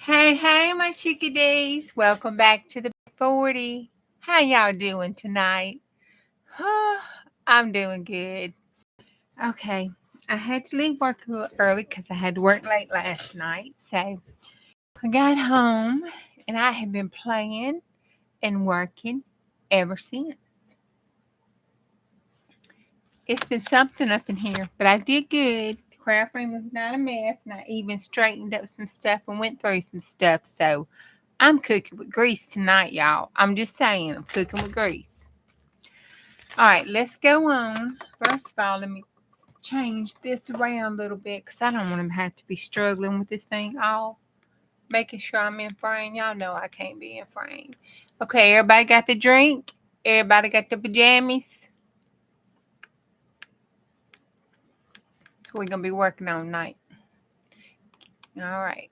Hey, my chickadees. Welcome back to the 40. How y'all doing tonight? I'm doing good. Okay, I had to leave work a little early because I had to work late last night. So I got home and I have been playing and working ever since. It's been something up in here, but I did good. The craft room was not a mess, and I even straightened up some stuff and went through some stuff. So I'm cooking with grease tonight, y'all. I'm just saying, I'm cooking with grease. All right, let's go on. First of all, let me change this around a little bit because I don't want to have to be struggling with this thing all. Making sure I'm in frame. Y'all know I can't be in frame. Okay, everybody got the drink? Everybody got the pajamas? So we're going to be working on tonight. All right.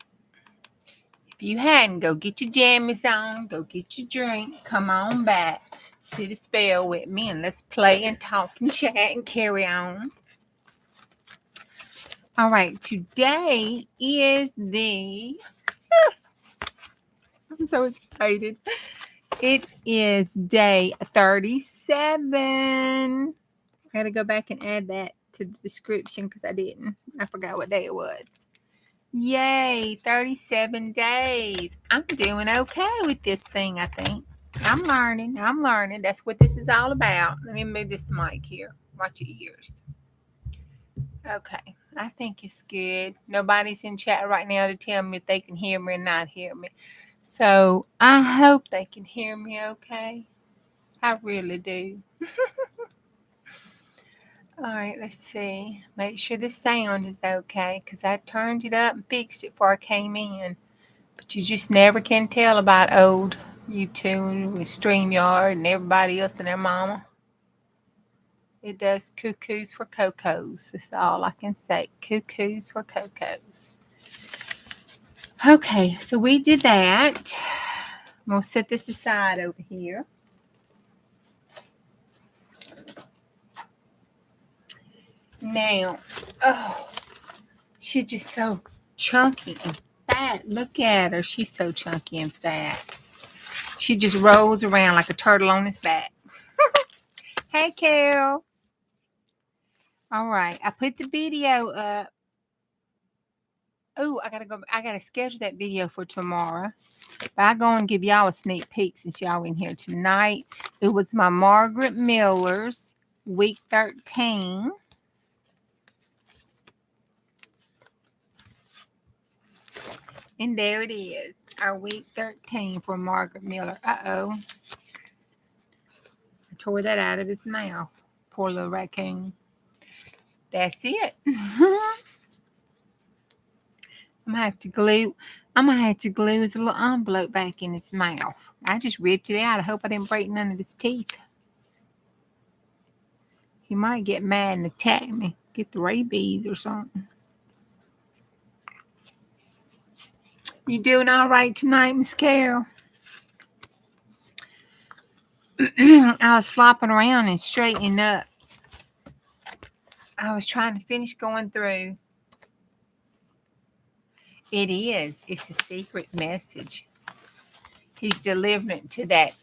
If you hadn't, go get your jammies on. Go get your drink. Come on back. Sit a spell with me and let's play and talk and chat and carry on. All right. Today is I'm so excited. It is day 37. I got to go back and add that to the description because I didn't. I forgot what day it was. Yay, 37 days. I'm doing okay with this thing, I think. I'm learning. That's what this is all about. Let me move this mic here. Watch your ears. Okay, I think it's good. Nobody's in chat right now to tell me if they can hear me or not hear me. So I hope they can hear me okay. I really do. All right, let's see. Make sure the sound is okay because I turned it up and fixed it before I came in. But you just never can tell about old YouTube and StreamYard and everybody else and their mama. It does cuckoos for cocos. That's all I can say. Cuckoos for cocos. Okay, so we did that. We'll set this aside over here. Now, she's just so chunky and fat. Look at her. She's so chunky and fat. She just rolls around like a turtle on its back. Hey, Carol. All right, I put the video up. Oh, I gotta schedule that video for tomorrow. But I go and give y'all a sneak peek since y'all in here tonight. It was my Margaret Miller's week 13. And there it is, our week 13 for Margaret Miller. Uh-oh. I tore that out of his mouth. Poor little raccoon. That's it. I'm gonna have to glue his little envelope back in his mouth. I just ripped it out. I hope I didn't break none of his teeth. He might get mad and attack me. Get the rabies or something. You doing all right tonight, Miss Carol? I was flopping around and straightening up. I was trying to finish going through. It is. It's a secret message. He's delivering it to that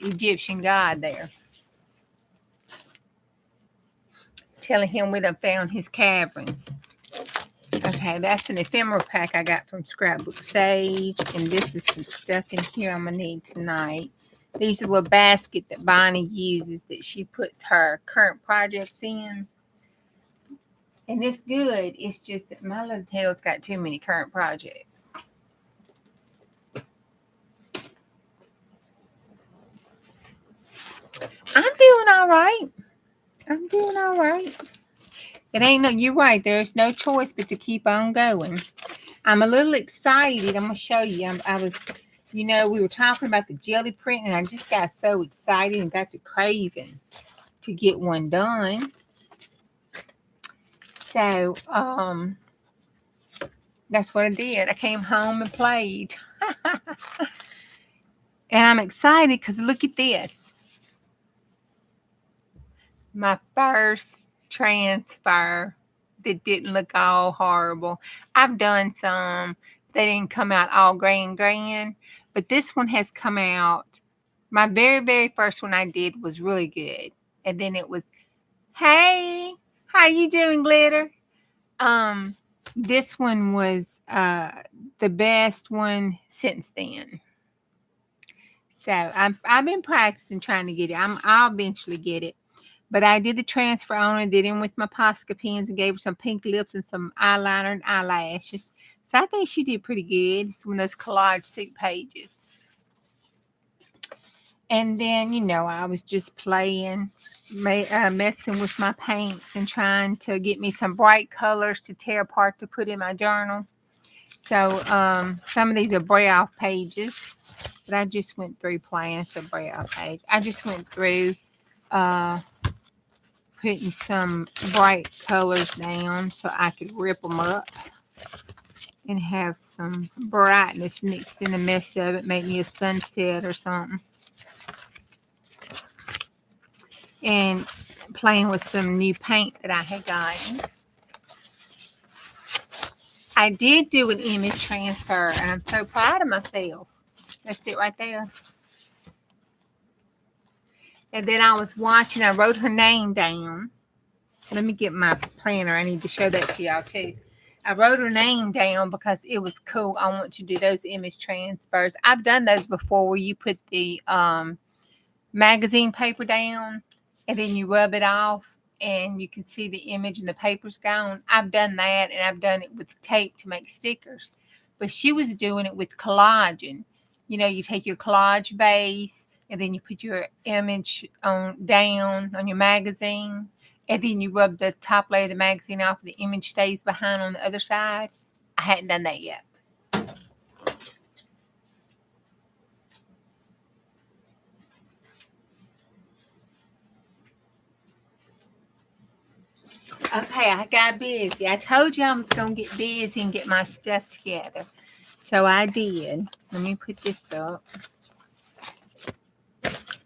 Egyptian god there. Telling him we done found his caverns. Okay, that's an ephemera pack I got from Scrapbook Sage. And this is some stuff in here I'm going to need tonight. These are a little basket that Bonnie uses that she puts her current projects in. And it's good. It's just that my little tail's got too many current projects. I'm doing all right. It ain't no, you're right. There's no choice but to keep on going. I'm a little excited. I'm going to show you. I was, we were talking about the jelly print, and I just got so excited and got the craving to get one done. So, that's what I did. I came home and played. And I'm excited because look at this. My first transfer that didn't look all horrible. I've done some. they didn't come out all grand. But this one has come out. My very first one I did was really good. And then it was, hey, how you doing, Glitter? This one was the best one since then. So I've been practicing trying to get it. I'll eventually get it. But I did the transfer on her, did it with my Posca pens and gave her some pink lips and some eyeliner and eyelashes. So I think she did pretty good. It's one of those collage suit pages. And then, I was just playing, messing with my paints and trying to get me some bright colors to tear apart to put in my journal. So some of these are brow pages, but I just went through playing some brow page. I just went through putting some bright colors down so I could rip them up and have some brightness mixed in the mess of it, make me a sunset or something. And playing with some new paint that I had gotten. I did do an image transfer, and I'm so proud of myself. That's it right there. And then I was watching, I wrote her name down. Let me get my planner. I need to show that to y'all too. I wrote her name down because it was cool. I want to do those image transfers. I've done those before where you put the magazine paper down and then you rub it off and you can see the image and the paper's gone. I've done that, and I've done it with tape to make stickers. But she was doing it with collaging. You take your collage base and then you put your image down on your magazine, and then you rub the top layer of the magazine off, and the image stays behind on the other side. I hadn't done that yet. Okay, I got busy. I told you I was going to get busy and get my stuff together. So I did. Let me put this up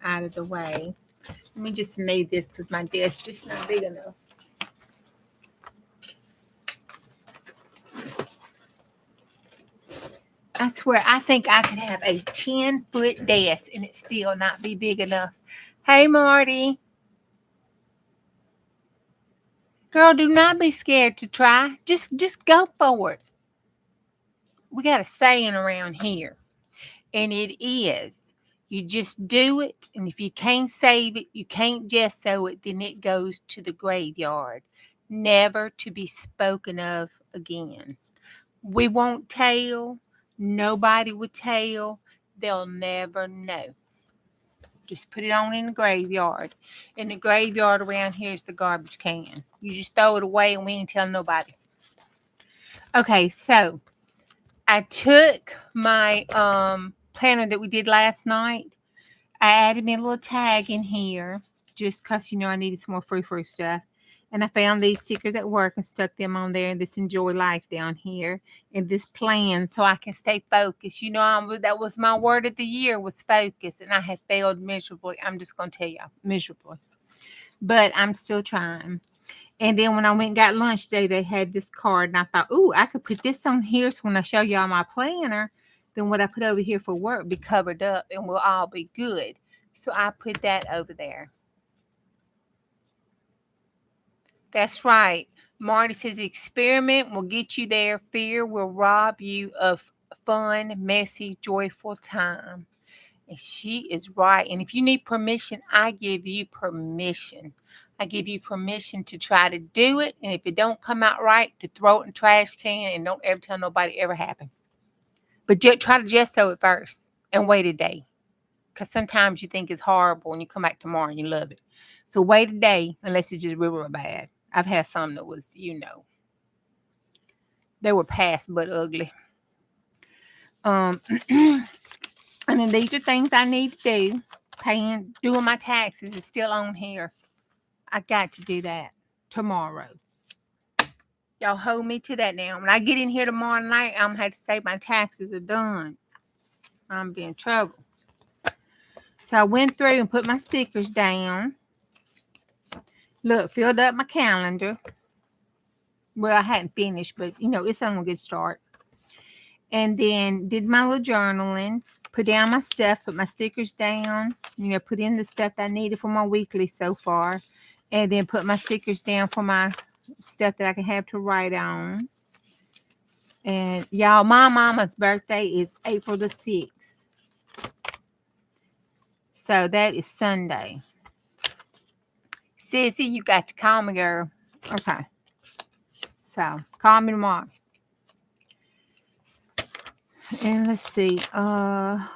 out of the way. Let me just move this because my desk just not big enough. I swear, I think I could have a 10-foot desk and it still not be big enough. Hey, Marty. Girl, do not be scared to try. Just go for it. We got a saying around here, and it is, you just do it, and if you can't save it, you can't gesso it, then it goes to the graveyard, never to be spoken of again. We won't tell. Nobody would tell. They'll never know. Just put it on in the graveyard. And the graveyard around here is the garbage can. You just throw it away and we ain't tell nobody. Okay, so I took my planner that we did last night. I added me a little tag in here just because, I needed some more frou-frou stuff. And I found these stickers at work and stuck them on there, and this enjoy life down here and this plan so I can stay focused. That was my word of the year, was focus, and I have failed miserably. I'm just going to tell you, miserably. But I'm still trying. And then when I went and got lunch today, they had this card, and I thought, ooh, I could put this on here so when I show y'all my planner, then what I put over here for work be covered up and we'll all be good. So I put that over there. That's right. Marty says experiment will get you there. Fear will rob you of fun, messy, joyful time. And she is right. And if you need permission, I give you permission. I give you permission to try to do it. And if it don't come out right, to throw it in the trash can and don't ever tell nobody it ever happened. But try to gesso it first and wait a day. Because sometimes you think it's horrible and you come back tomorrow and you love it. So wait a day unless it's just real bad. I've had some that was, they were past but ugly. And then these are things I need to do. Doing my taxes is still on here. I got to do that tomorrow. Y'all hold me to that now. When I get in here tomorrow night, I'm going to have to say my taxes are done. I'm be in trouble. So I went through and put my stickers down. Look, filled up my calendar. Well, I hadn't finished, but, it's on a good start. and then did my little journaling, put down my stuff, put my stickers down, put in the stuff I needed for my weekly so far, and then put my stickers down for my stuff that I can have to write on. And y'all, my mama's birthday is April the 6th. So that is Sunday. Sissy, you got to call me, girl. Okay. So call me tomorrow. And let's see. I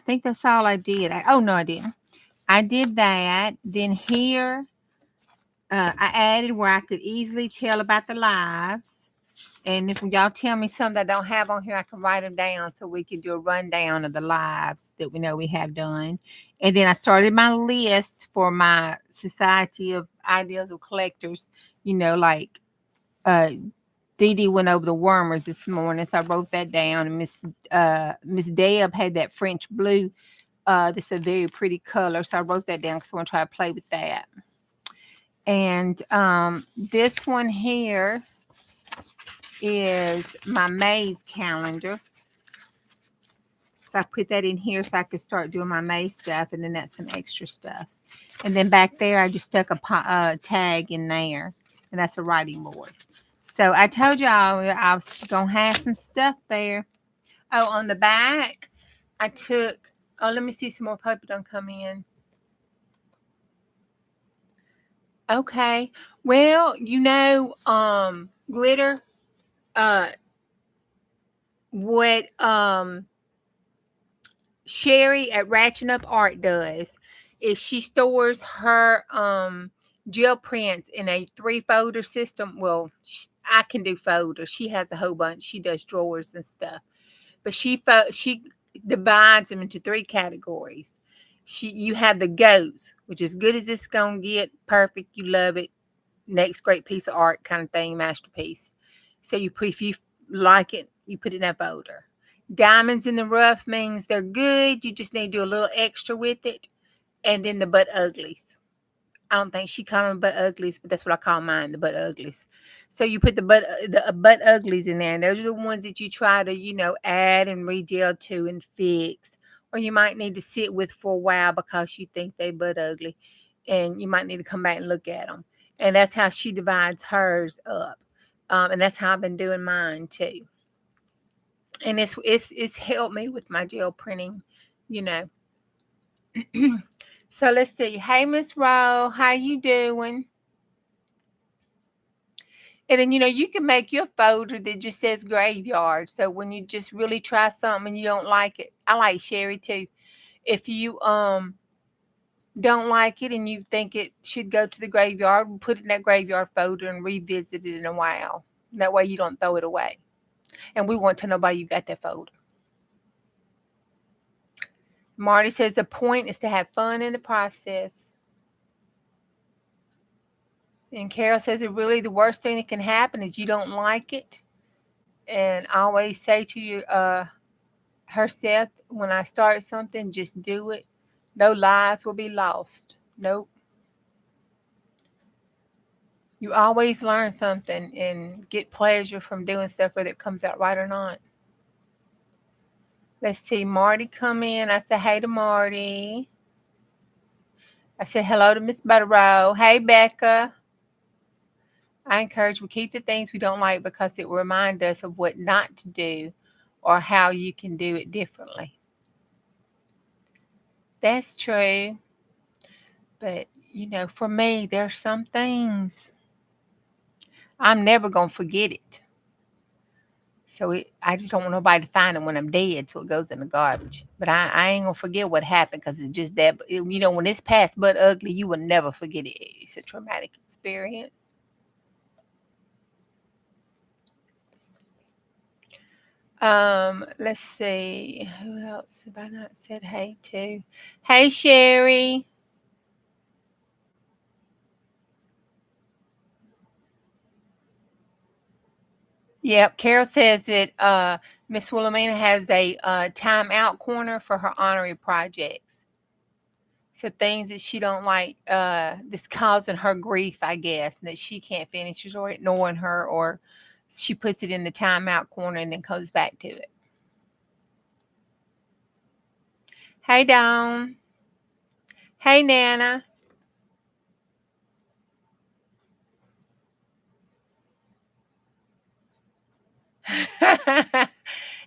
think that's all I did. Oh no, I didn't. I did that. Then here, I added where I could easily tell about the lives. And if y'all tell me something I don't have on here, I can write them down so we can do a rundown of the lives that we know we have done. And then I started my list for my Society of Ideals of Collectors. Like Dee Dee went over the Wormers this morning, so I wrote that down. And Miss Deb had that French blue. This is a very pretty color, so I wrote that down because I want to try to play with that. And this one here is my maze calendar. So I put that in here so I could start doing my maze stuff, and then that's some extra stuff. And then back there, I just stuck a tag in there, and that's a writing board. So I told y'all I was going to have some stuff there. Oh, on the back, I took, let me see some more paper don't come in. Okay. Well, glitter, what Sherry at Ratchet Up Art does is she stores her gel prints in a 3-folder system. Well, I can do folders. She has a whole bunch. She does drawers and stuff. But she divides them into 3 categories. You have the goes, which is good as it's gonna get, perfect, you love it, next great piece of art kind of thing, masterpiece. So if you like it, you put it in that folder. Diamonds in the rough means they're good. You just need to do a little extra with it. And then the butt uglies. I don't think she called them butt uglies, but that's what I call mine, the butt uglies. So you put the butt uglies in there, and those are the ones that you try to, add and regel to and fix. Or you might need to sit with for a while because you think they butt ugly, and you might need to come back and look at them. And that's how she divides hers up. And that's how I've been doing mine too. And it's helped me with my gel printing. So let's see. Hey, Miss Rowe, how you doing? And then you can make your folder that just says graveyard. So when you just really try something and you don't like it, I like Sherry too. If you don't like it and you think it should go to the graveyard, put it in that graveyard folder and revisit it in a while. That way you don't throw it away. And we won't tell nobody you got that folder. Marty says the point is to have fun in the process. And Carol says that really the worst thing that can happen is you don't like it. And I always say to you, herself, when I start something, just do it. No lives will be lost. Nope. You always learn something and get pleasure from doing stuff, whether it comes out right or not. Let's see, Marty come in. I say hey to Marty. I said hello to Miss Butterrow. Hey, Becca. I encourage we keep the things we don't like because it will remind us of what not to do or how you can do it differently. That's true. But, for me, there's some things I'm never going to forget it. So I just don't want nobody to find it when I'm dead, so it goes in the garbage. But I ain't going to forget what happened because it's just that, when it's past but ugly, you will never forget it. It's a traumatic experience. Let's see. Who else have I not said hey to? Hey, Sherry. Yep. Carol says that Miss Wilhelmina has a timeout corner for her honorary projects. So things that she don't like, that's causing her grief, I guess, and that she can't finish or ignoring her, or she puts it in the timeout corner and then comes back to it. Hey, Dawn. Hey, Nana.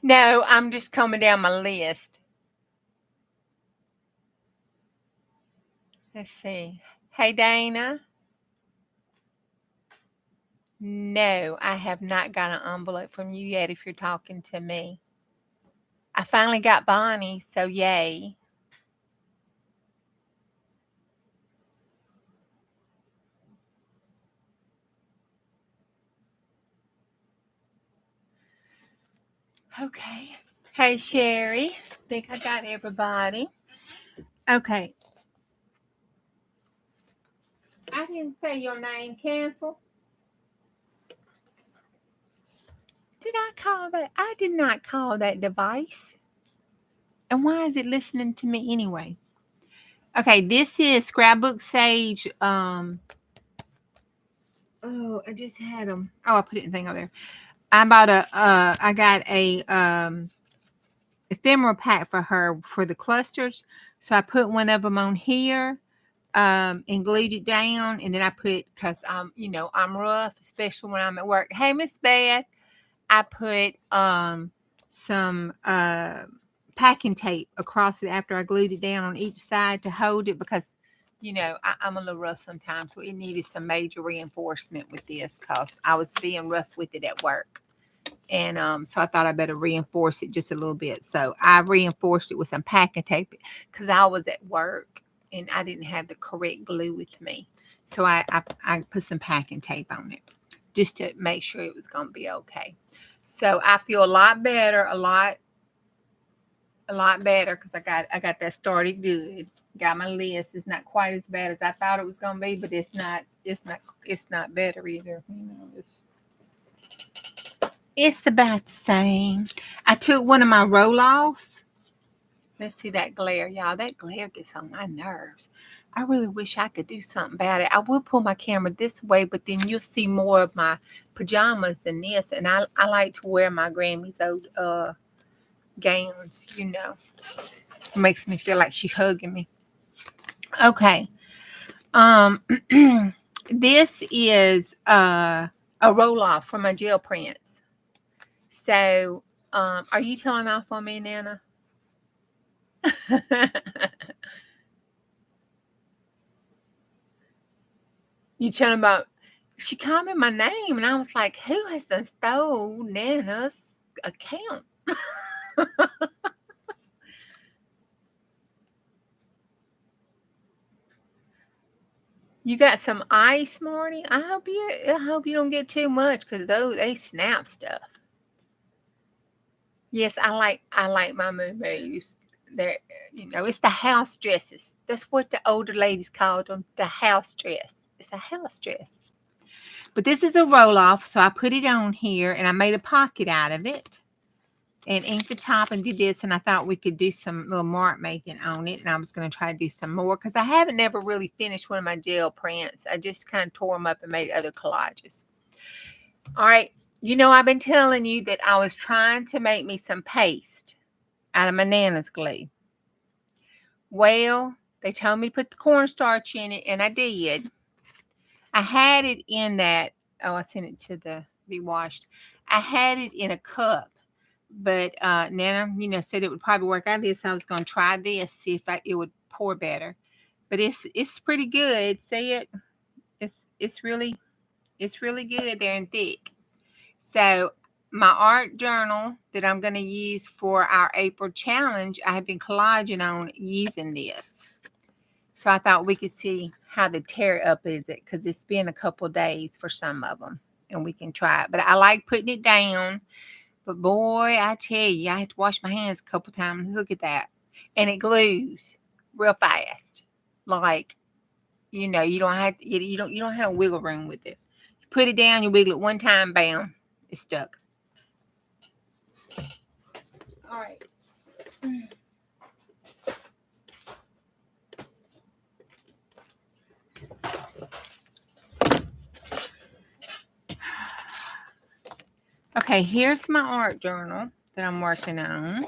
No, I'm just coming down my list. Let's see. Hey, Dana. No, I have not got an envelope from you yet if you're talking to me. I finally got Bonnie, so yay. Okay. Hey, Sherry. Think I got everybody. Okay. I didn't say your name, cancel. Did I call that? I did not call that device. And why is it listening to me anyway? Okay, this is Scrapbook Sage. Oh, I just had them. Oh, I put it in the thing over there. I got a ephemera pack for her for the clusters. So I put one of them on here, and glued it down. And then I put, cause I'm rough, especially when I'm at work. Hey, Miss Beth, I put some packing tape across it after I glued it down on each side to hold it because I'm a little rough sometimes, so it needed some major reinforcement with this because I was being rough with it at work. And so I thought I better reinforce it just a little bit. So I reinforced it with some packing tape because I was at work and I didn't have the correct glue with me. So I put some packing tape on it just to make sure it was going to be okay. So I feel a lot better, a lot better because I got that started good. Got my list. It's not quite as bad as I thought it was going to be, but it's not better either. It's about the same. I took one of my roll-offs. Let's see that glare, y'all. That glare gets on my nerves. I really wish I could do something about it. I would pull my camera this way, but then you'll see more of my pajamas than this. And I like to wear my Grammy's old gowns, It makes me feel like she's hugging me. Okay. Um this is a roll-off from my gel prints. So are you telling off on me, Nana? You telling about she called me my name and I was like, who has done stole Nana's account? You got some ice, Marty? I hope you don't get too much because those they snap stuff. Yes, I like my moo-moos. They're it's the house dresses. That's what the older ladies called them, the house dress. It's a house dress. But this is a roll off, so I put it on here and I made a pocket out of it and inked the top and did this. And I thought we could do some little mark making on it. And I was going to try to do some more because I haven't never really finished one of my gel prints. I just kind of tore them up and made other collages. All right. I've been telling you that I was trying to make me some paste out of my Nana's glue. Well, they told me to put the cornstarch in it, and I did. I had it in that. Oh, I sent it to the be washed. I had it in a cup, but Nana, said it would probably work out of this. So I was going to try this, see if it would pour better. But it's pretty good. See it? It's really good there and thick. So my art journal that I'm going to use for our April challenge, I have been collaging on using this. So I thought we could see how the tear up is it because it's been a couple days for some of them and we can try it. But I like putting it down. But boy, I tell you, I had to wash my hands a couple times. Look at that. And it glues real fast. Like, you don't have a wiggle room with it. You put it down, you wiggle it one time, bam, it's stuck. All right. Okay, here's my art journal that I'm working on.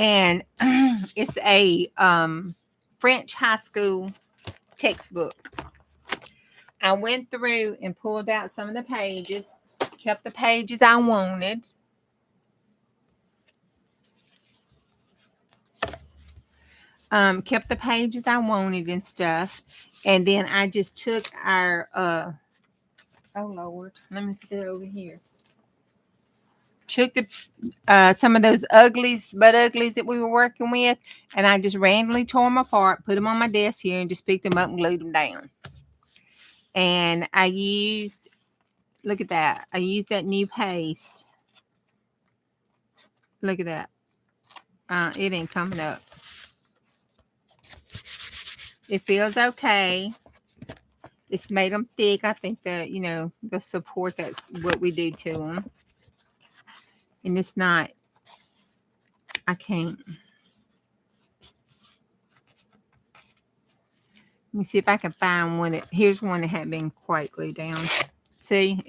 And it's a French high school textbook. I went through and pulled out some of the pages, kept the pages I wanted. Kept the pages I wanted and stuff. And then I just took our, oh Lord, let me sit over here. Took the some of those uglies, butt uglies that we were working with, and I just randomly tore them apart, put them on my desk here, and just picked them up and glued them down. And I used, look at that, I used that new paste. Look at that. It ain't coming up. It feels okay. It's made them thick. I think that, the support, that's what we do to them. And it's not, I can't. Let me see if I can find one that, here's one that hadn't been quite glued down. See,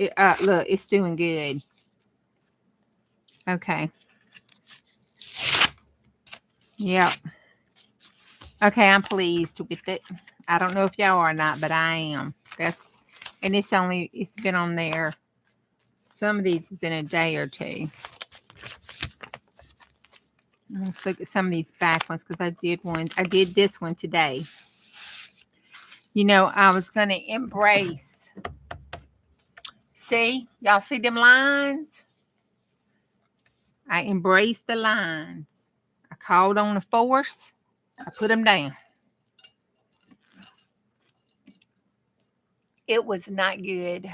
look, it's doing good. Okay. Yep. Okay, I'm pleased with it. I don't know if y'all are or not, but I am. And it's been on there. Some of these has been a day or two. Let's look at some of these back ones because I did this one today. I was going to embrace. See? Y'all see them lines? I embraced the lines. I called on the force. I put them down. It was not good.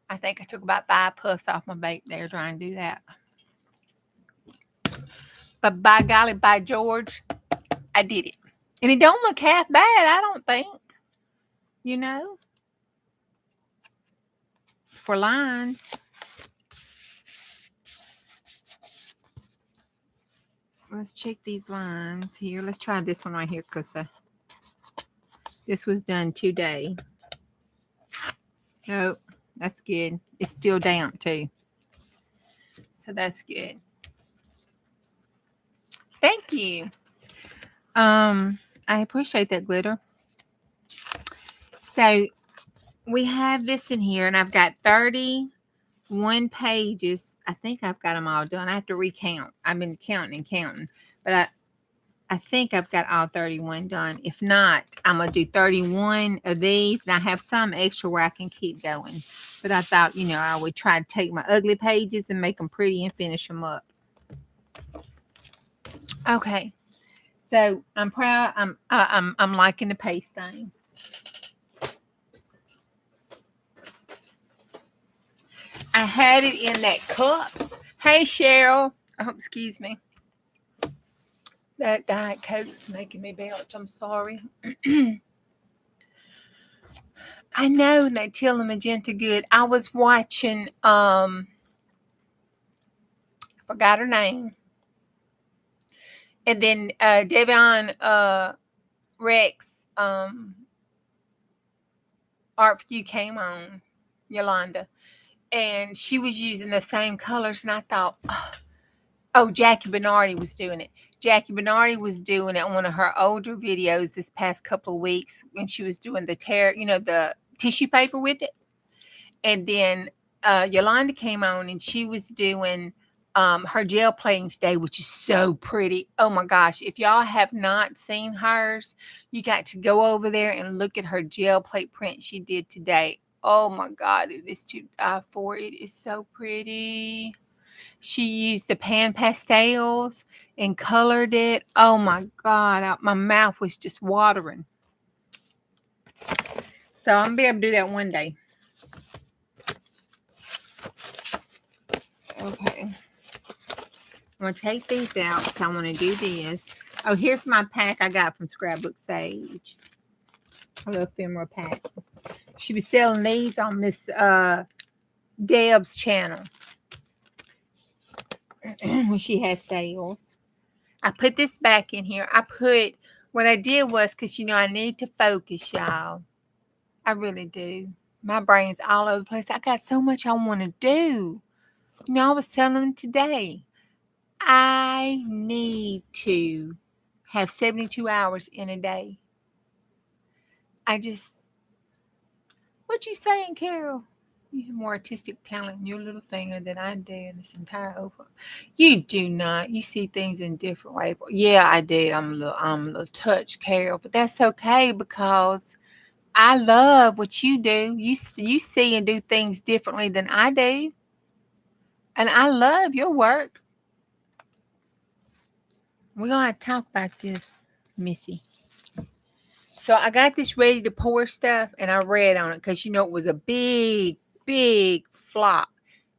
I think I took about 5 puffs off my bait there trying to do that. But by golly, by George, I did it. And it don't look half bad, I don't think. For lines. Let's check these lines here. Let's try this one right here because this was done today. Oh, that's good. It's still damp too. So that's good. Thank you. I appreciate that glitter. So we have this in here, and I've got 31 pages. I think I've got them all done. I have to recount. I've been counting, but I think I've got all 31 done. If not, I'm going to do 31 of these, and I have some extra where I can keep going. But I thought, I would try to take my ugly pages and make them pretty and finish them up. Okay. So I'm proud. I'm liking the paste thing. I had it in that cup. Hey, Cheryl. Oh, excuse me. That Diet Coke's making me belch. I'm sorry. I know that Tilla Magenta good. I was watching, I forgot her name. And then Devion Rex Art View came on, Yolanda. And she was using the same colors. And I thought, oh, Jackie Bernardi was doing it. Jackie Bernardi was doing it on one of her older videos this past couple of weeks when she was doing the the tissue paper with it. And then Yolanda came on and she was doing her gel plating today, which is so pretty. Oh my gosh. If y'all have not seen hers, you got to go over there and look at her gel plate print she did today. Oh my God, it is to die for. It is so pretty. She used the pan pastels and colored it. Oh my God, my mouth was just watering. So I'm going to be able to do that one day. Okay. I'm going to take these out. So I want to do this. Oh, here's my pack I got from Scrapbook Sage. A little ephemera pack. She was selling these on Miss Deb's channel when she had sales. I put this back in here. What I did was, because, I need to focus, y'all. I really do. My brain's all over the place. I got so much I want to do. I was telling them today. I need to have 72 hours in a day. What you saying, Carol? You have more artistic talent in your little finger than I do in this entire over. You do not. You see things in different ways. Yeah, I do. I'm a little touched, Carol, but that's okay because I love what you do. You see and do things differently than I do, and I love your work. We're gonna have to talk about this, Missy. So I got this ready to pour stuff, and I read on it because it was a big, big flop.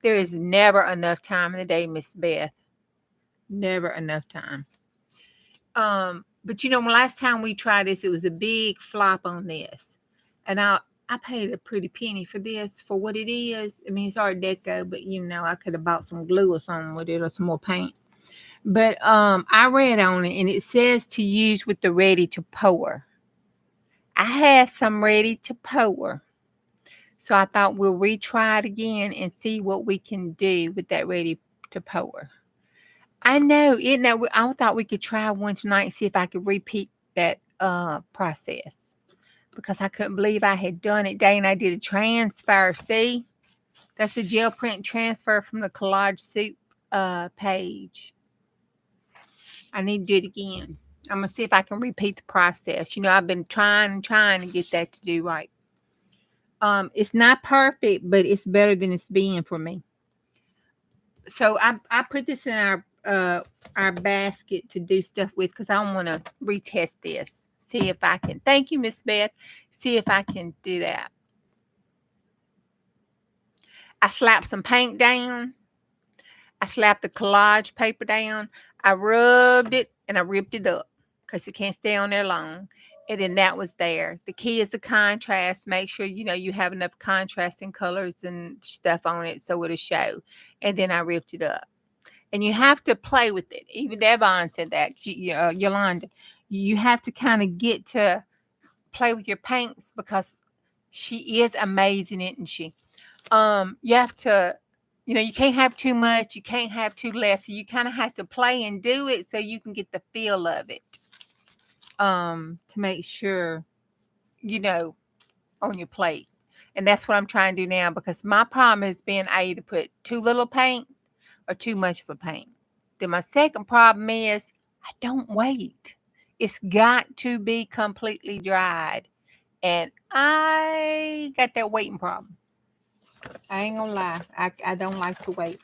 There is never enough time in the day, Miss Beth. Never enough time. But when last time we tried this, it was a big flop on this, and I paid a pretty penny for this for what it is. I mean, it's Art Deco, but I could have bought some glue or something with it or some more paint. But I read on it, and it says to use with the ready to pour. I had some ready to pour. So I thought we'll retry it again and see what we can do with that ready to pour. I know, I thought we could try one tonight and see if I could repeat that process. Because I couldn't believe I had done it. Dang, I did a transfer. See? That's a gel print transfer from the Collage Soup page. I need to do it again. I'm going to see if I can repeat the process. I've been trying to get that to do right. It's not perfect, but it's better than it's been for me. So I put this in our basket to do stuff with because I want to retest this. See if I can. Thank you, Miss Beth. See if I can do that. I slapped some paint down. I slapped the collage paper down. I rubbed it and I ripped it up because it can't stay on there long. And then that was there. The key is the contrast. Make sure, you have enough contrasting colors and stuff on it so it'll show. And then I ripped it up. And you have to play with it. Even Devon said that, Yolanda. You have to kind of get to play with your paints because she is amazing, isn't she? You have to, you can't have too much. You can't have too less. So you kind of have to play and do it so you can get the feel of it. To make sure, on your plate. And that's what I'm trying to do now because my problem has been I either put too little paint or too much of a paint. Then my second problem is I don't wait. It's got to be completely dried. And I got that waiting problem. I ain't gonna lie. I don't like to wait.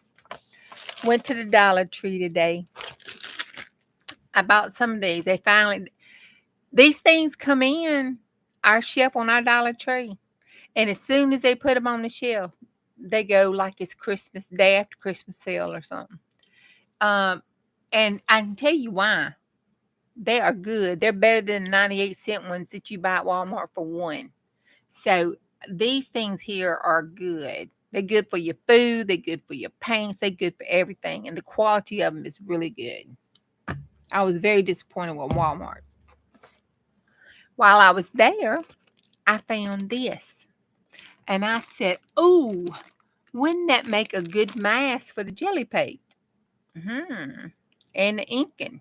Went to the Dollar Tree today. I bought some of these. These things come in our shelf on our Dollar Tree. And as soon as they put them on the shelf, they go like it's Christmas Day after Christmas sale or something. And I can tell you why. They are good. They're better than the 98-cent ones that you buy at Walmart for one. So these things here are good. They're good for your food. They're good for your paints. They're good for everything. And the quality of them is really good. I was very disappointed with Walmart. While I was there, I found this. And I said, "Ooh, wouldn't that make a good mask for the jelly paint? And the inking.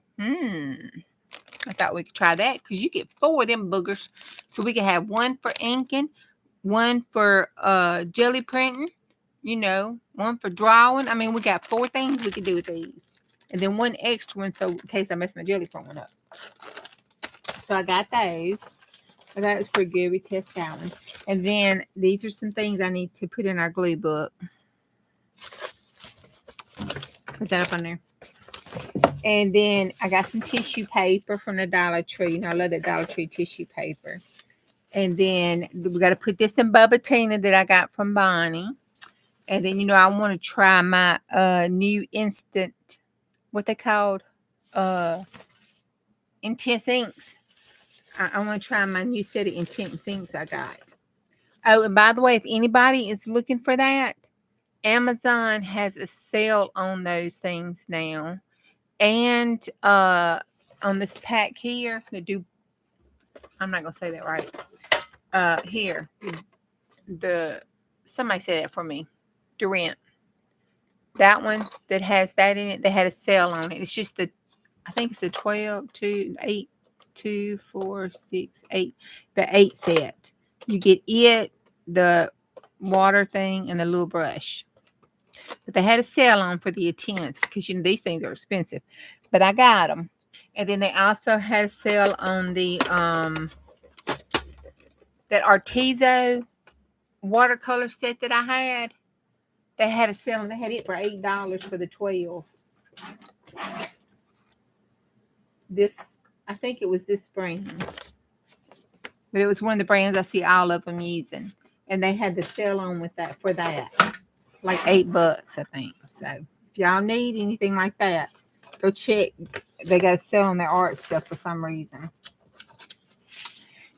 I thought we could try that because you get 4 of them boogers. So we can have one for inking, one for jelly printing, one for drawing. I mean, we got 4 things we could do with these. And then one extra one so in case I mess my jelly print one up. So I got those. I thought it was pretty good. We test that one. And then these are some things I need to put in our glue book. Put that up on there. And then I got some tissue paper from the Dollar Tree. I love the Dollar Tree tissue paper. And then we got to put this in Bubba Tina that I got from Bonnie. And then, I want to try my new instant, what they called, intense inks. I want to try my new set of intense inks I got. Oh, and by the way, if anybody is looking for that, Amazon has a sale on those things now. And on this pack here, I'm not going to say that right. Here, somebody said that for me. Durant. That one that has that in it, they had a sale on it. It's just the, I think it's a 12, 2, 8, 2, 4, 6, 8, the 8 set. You get it, the water thing, and the little brush. But they had a sale on for the attendants because these things are expensive. But I got them. And then they also had a sale on the that Artizo watercolor set that I had. They had a sale and they had it for $8 for the 12. This, I think it was this brand. But it was one of the brands I see all of them using. And they had the sale on with that for that. Like $8, I think. So if y'all need anything like that, go check. They got a sale on their art stuff for some reason.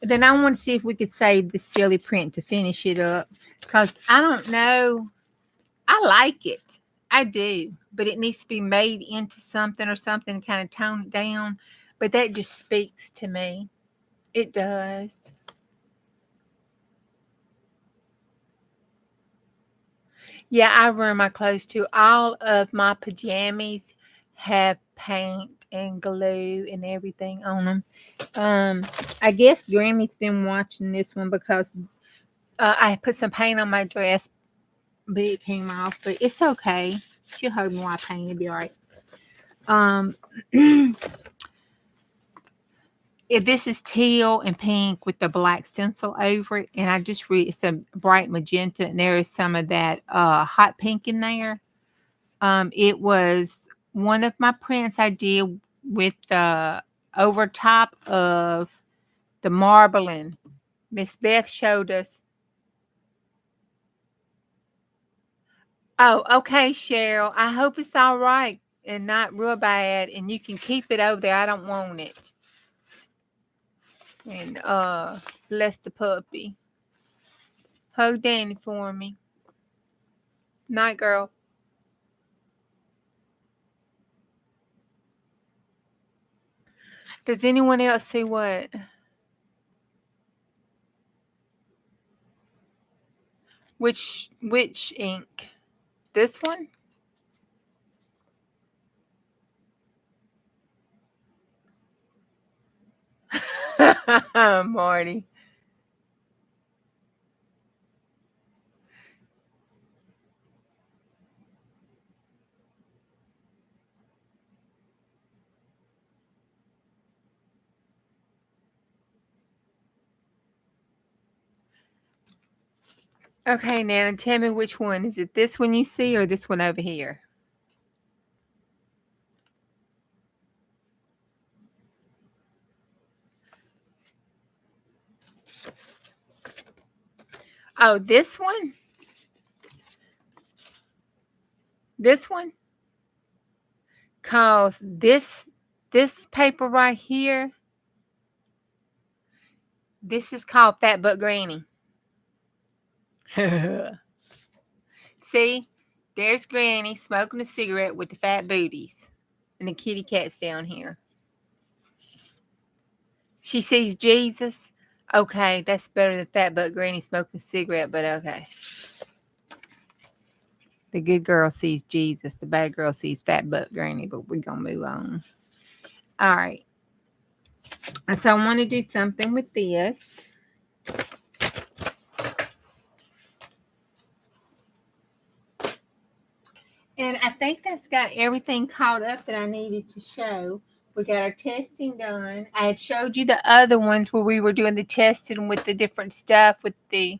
And then I want to see if we could save this jelly print to finish it up. Because I don't know. I like it. I do. But it needs to be made into something or something, kind of tone it down. But that just speaks to me. It does. Yeah, I wear my clothes too. All of my pajamas have paint and glue and everything on them. I guess Grammy's been watching this one because I put some paint on my dress, but it came off. But it's okay. She'll hug me while I paint. It'll be all right. If this is teal and pink with the black stencil over it, and I just read it's a bright magenta, and there is some of that hot pink in there. It was one of my prints I did with the over top of the marbling. Miss Beth showed us. Oh, okay, Cheryl. I hope it's all right and not real bad, and you can keep it over there. I don't want it. And bless the puppy. Hug Danny for me. Night, girl. Does anyone else see what? Which ink? This one? Marty. Okay, Nana, tell me which one. Is it this one you see or this one over here? Oh, this one? This one? Cause this paper right here, this is called Fat Butt Granny. See? There's Granny smoking a cigarette with the fat booties. And the kitty cat's down here. She sees Jesus. Okay, that's better than Fat Butt Granny smoking a cigarette, but okay. The good girl sees Jesus. The bad girl sees Fat Butt Granny, but we're going to move on. All right. So I want to do something with this. And I think that's got everything caught up that I needed to show. We got our testing done. I had showed you the other ones where we were doing the testing with the different stuff with the,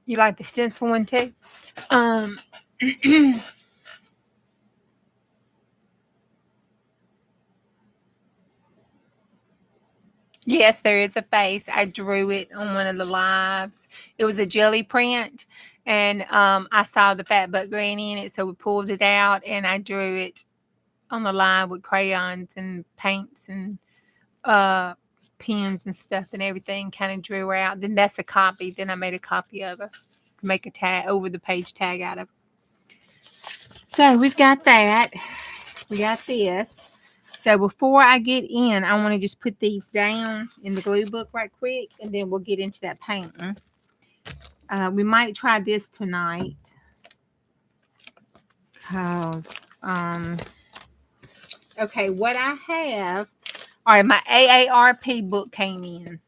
you like the stencil one too? Yes, there is a face. I drew it on one of the lives. It was a jelly print, and I saw the Fat Butt Granny in it, so we pulled it out, and I drew it on the live with crayons and paints and pens and stuff and everything. Kind of drew her out. Then that's a copy. Then I made a copy of her to make a tag over the page tag out of. So we've got that. We got this. So before I get in, I want to just put these down in the glue book right quick, and then we'll get into that painting. We might try this tonight Cause okay, what I have, all right, my AARP book came in.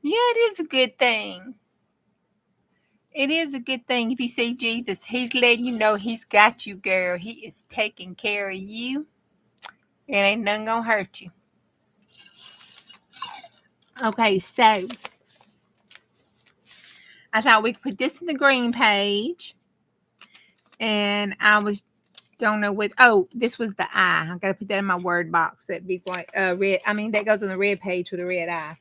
Yeah, it is a good thing. It is a good thing if you see Jesus. He's letting you know he's got you, girl. He is taking care of you. It ain't nothing gonna hurt you. Okay, so I thought we could put this in the green page. And I was don't know what. Oh, this was the eye. I gotta put that in my word box. That big white red. I mean, that goes on the red page with a red eye.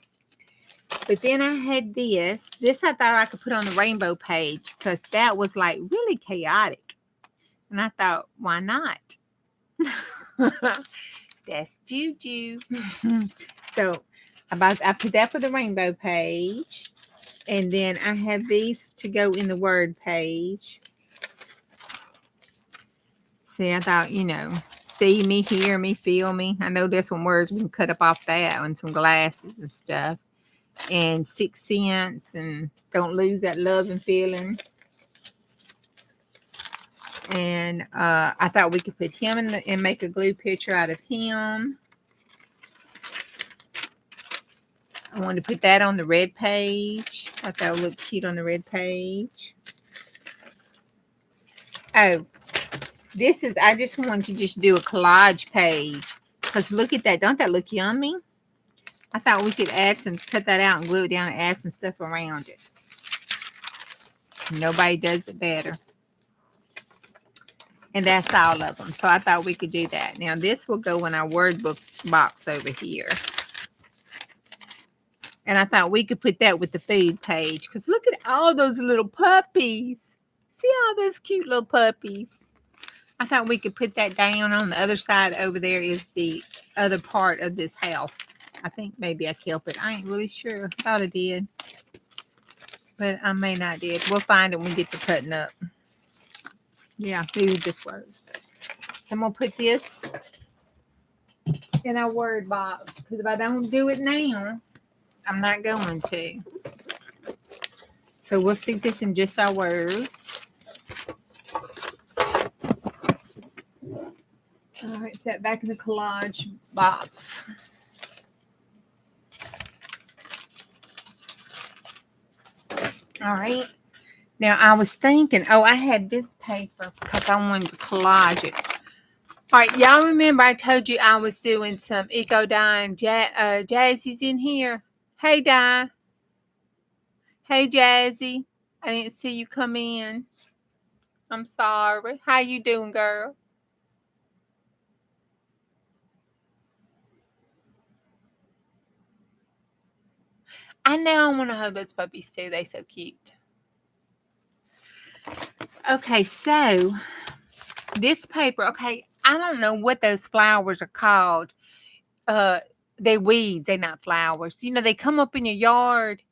But then I had this. This I thought I could put on the rainbow page because that was like really chaotic. And I thought, why not? That's Juju. So I put that for the rainbow page. And then I have these to go in the word page. See, I thought, see me, hear me, feel me. I know there's some words we can cut up off that and some glasses and stuff. And 6 cents and don't lose that love and feeling. And I thought we could put him and make a glue picture out of him. I wanted to put that on the red page. I thought it would look cute on the red page. Oh, I just wanted to just do a collage page. Because look at that. Don't that look yummy? I thought we could cut that out and glue it down and add some stuff around it. Nobody does it better. And that's all of them. So I thought we could do that. Now this will go in our word book box over here. And I thought we could put that with the food page. Because look at all those little puppies. See all those cute little puppies. I thought we could put that down on the other side. Over there is the other part of this house. I think maybe I killed it. I ain't really sure. I thought I did. But I may not did. We'll find it when we get to cutting up. Yeah, these are just words. I'm going to put this in our word box. Because if I don't do it now, I'm not going to. So we'll stick this in just our words. All right, put that back in the collage box. All right. Now, I was thinking, I had this paper because I wanted to collage it. All right, y'all remember I told you I was doing some eco dye. Jazzy's in here. Hey, Di. Hey, Jazzy. I didn't see you come in. I'm sorry. How you doing, girl? I know I want to hold those puppies too. They so cute. Okay, so this paper, okay, I don't know what those flowers are called. They weeds, they're not flowers. They come up in your yard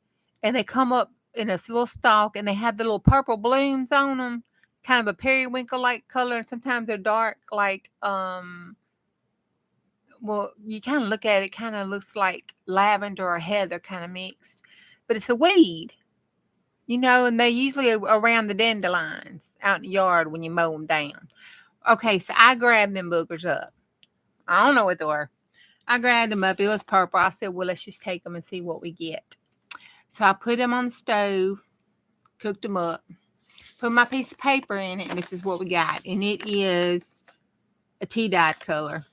and they come up in a little stalk and they have the little purple blooms on them, kind of a periwinkle like color, and sometimes they're dark like well, you kind of look at it, kind of looks like lavender or heather kind of mixed. But it's a weed. And they usually are around the dandelions out in the yard when you mow them down. Okay, so I grabbed them boogers up. I don't know what they were. I grabbed them up. It was purple. I said, well, let's just take them and see what we get. So I put them on the stove, cooked them up, put my piece of paper in it, and this is what we got. And it is a tea-dyed color.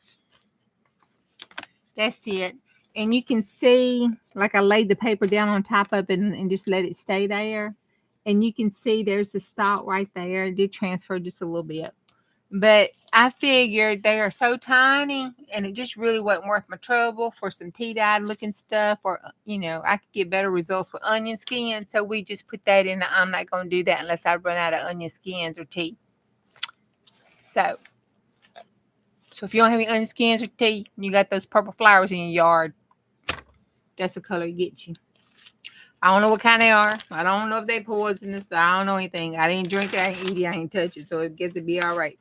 That's it. And you can see, like I laid the paper down on top of it and just let it stay there. And you can see there's a stalk right there. It did transfer just a little bit. But I figured they are so tiny and it just really wasn't worth my trouble for some tea-dyed looking stuff. Or, I could get better results with onion skin. So we just put that in. I'm not going to do that unless I run out of onion skins or tea. So if you don't have any onion skins or tea, you got those purple flowers in your yard. That's the color it gets you. I don't know what kind they are. I don't know if they poisonous. I don't know anything. I didn't drink it. I ain't eat it. I ain't touch it. So it gets to be all right.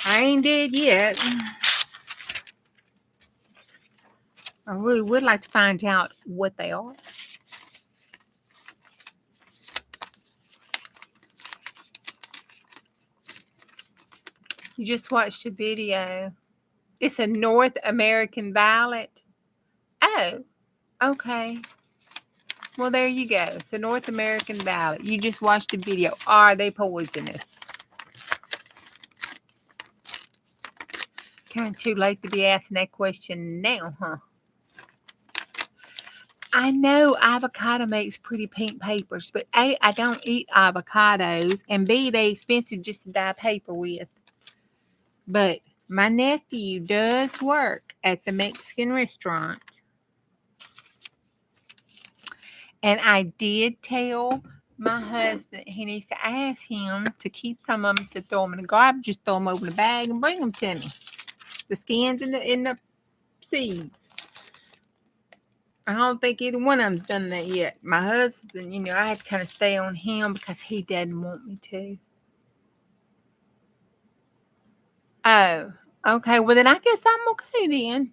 I ain't dead yet. I really would like to find out what they are. You just watched a video. It's a North American violet. Oh, okay. Well, there you go. It's a North American violet. You just watched a video. Are they poisonous? Kind of too late to be asking that question now, huh? I know avocado makes pretty pink papers, but A, I don't eat avocados, and B, they expensive just to dye paper with. But my nephew does work at the Mexican restaurant. And I did tell my husband he needs to ask him to keep some of them, to throw them in the garbage, just throw them over in the bag and bring them to me. The skins and the seeds. I don't think either one of them's done that yet. My husband, you know, I had to kind of stay on him because he didn't want me to. Oh, okay. Well, then I guess I'm okay then.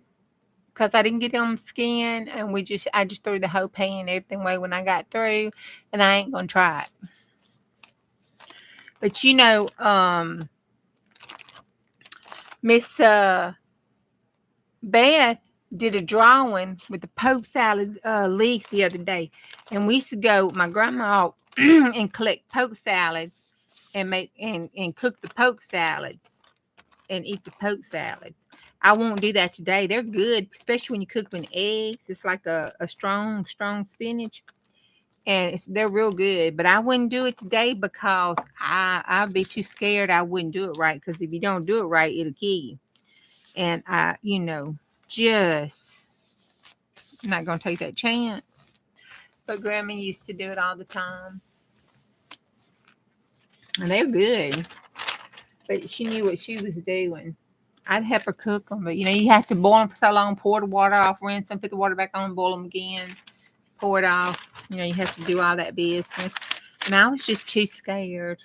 Because I didn't get on skin, and I just threw the whole pan and everything away when I got through, and I ain't gonna try it. But you know, Miss Beth did a drawing with the poke salad leaf the other day, and we used to go with my grandma and collect poke salads and make and cook the poke salads and eat the poke salads. I won't do that today. They're good, especially when you cook them in eggs. It's like a strong spinach, and they're real good. But I wouldn't do it today because I'd be too scared. I wouldn't do it right, because if you don't do it right, it'll kill you. And I, you know, just not gonna take that chance. But Grandma used to do it all the time, and they're good. But she knew what she was doing. I'd help her cook them, but you know, you have to boil them for so long, pour the water off, rinse them, put the water back on, boil them again, pour it off. You know, you have to do all that business. And I was just too scared.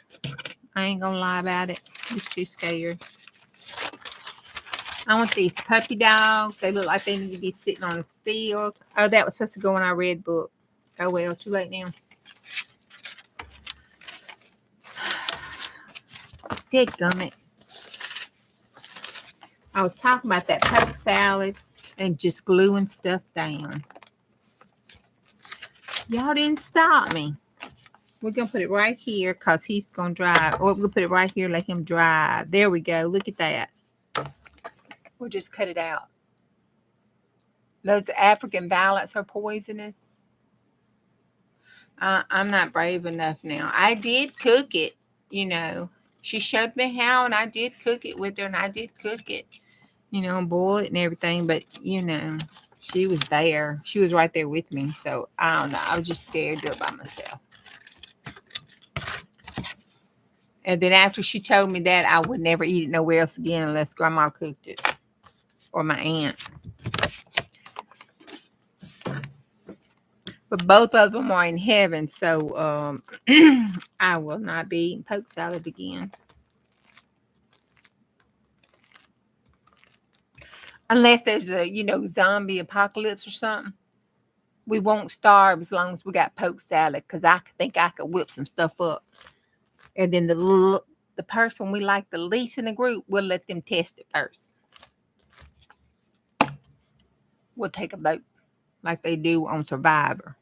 I ain't gonna lie about it. I was too scared. I want these puppy dogs. They look like they need to be sitting on the field. Oh, that was supposed to go in our red book. Oh well, too late now. Dadgummit. I was talking about that poke salad and just gluing stuff down. Y'all didn't stop me. We're going to put it right here because he's going to drive. Or we're going to put it right here, let him drive. There we go. Look at that. We'll just cut it out. Those African violets are poisonous. I'm not brave enough now. I did cook it, you know. She showed me how, and I did cook it with her, and I did cook it, you know, and boil it and everything. But, you know, she was there. She was right there with me. So, I don't know. I was just scared to do it by myself. And then after she told me that, I would never eat it nowhere else again unless Grandma cooked it or my aunt. But both of them are in heaven, so I will not be eating poke salad again. Unless there's a, you know, zombie apocalypse or something. We won't starve as long as we got poke salad, because I think I could whip some stuff up. And then the person we like the least in the group, we'll let them test it first. We'll take a vote like they do on Survivor.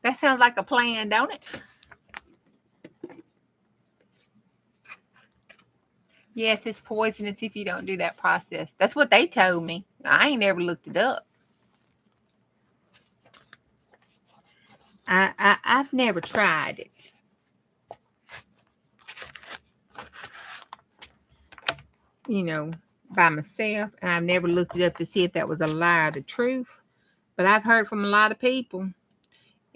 That sounds like a plan, don't it? Yes, it's poisonous if you don't do that process. That's what they told me. I ain't never looked it up. I've never tried it. You know, by myself, and I've never looked it up to see if that was a lie or the truth. But I've heard from a lot of people.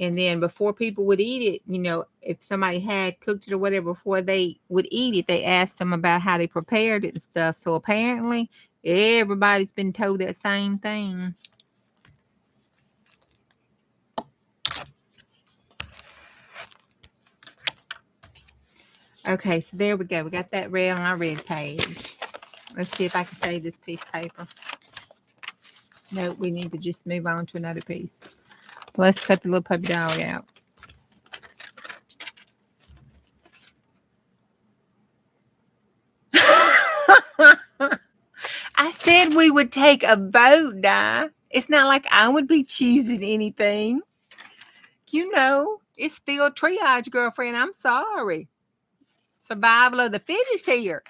And then before people would eat it, you know, if somebody had cooked it or whatever, before they would eat it, they asked them about how they prepared it and stuff. So apparently everybody's been told that same thing. Okay, so there we go. We got that red on our red page. Let's see if I can save this piece of paper. No, we need to just move on to another piece. Let's cut the little puppy dog out. I said we would take a vote, Di. It's not like I would be choosing anything. You know, it's field triage, girlfriend. I'm sorry. Survival of the fittest here.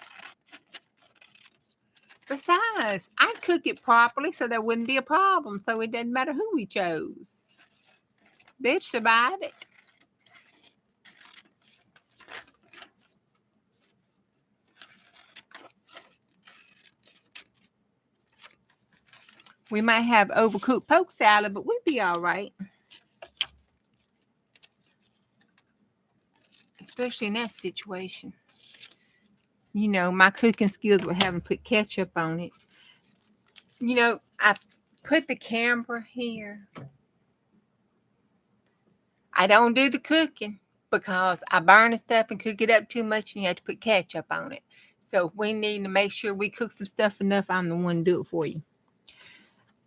Besides, I cook it properly so there wouldn't be a problem. So it doesn't matter who we chose. They'd survive it. We might have overcooked poke salad, but we'd be all right. Especially in that situation. You know, my cooking skills with having put ketchup on it. You know, I put the camera here. I don't do the cooking because I burn the stuff and cook it up too much and you have to put ketchup on it. So if we need to make sure we cook some stuff enough, I'm the one to do it for you.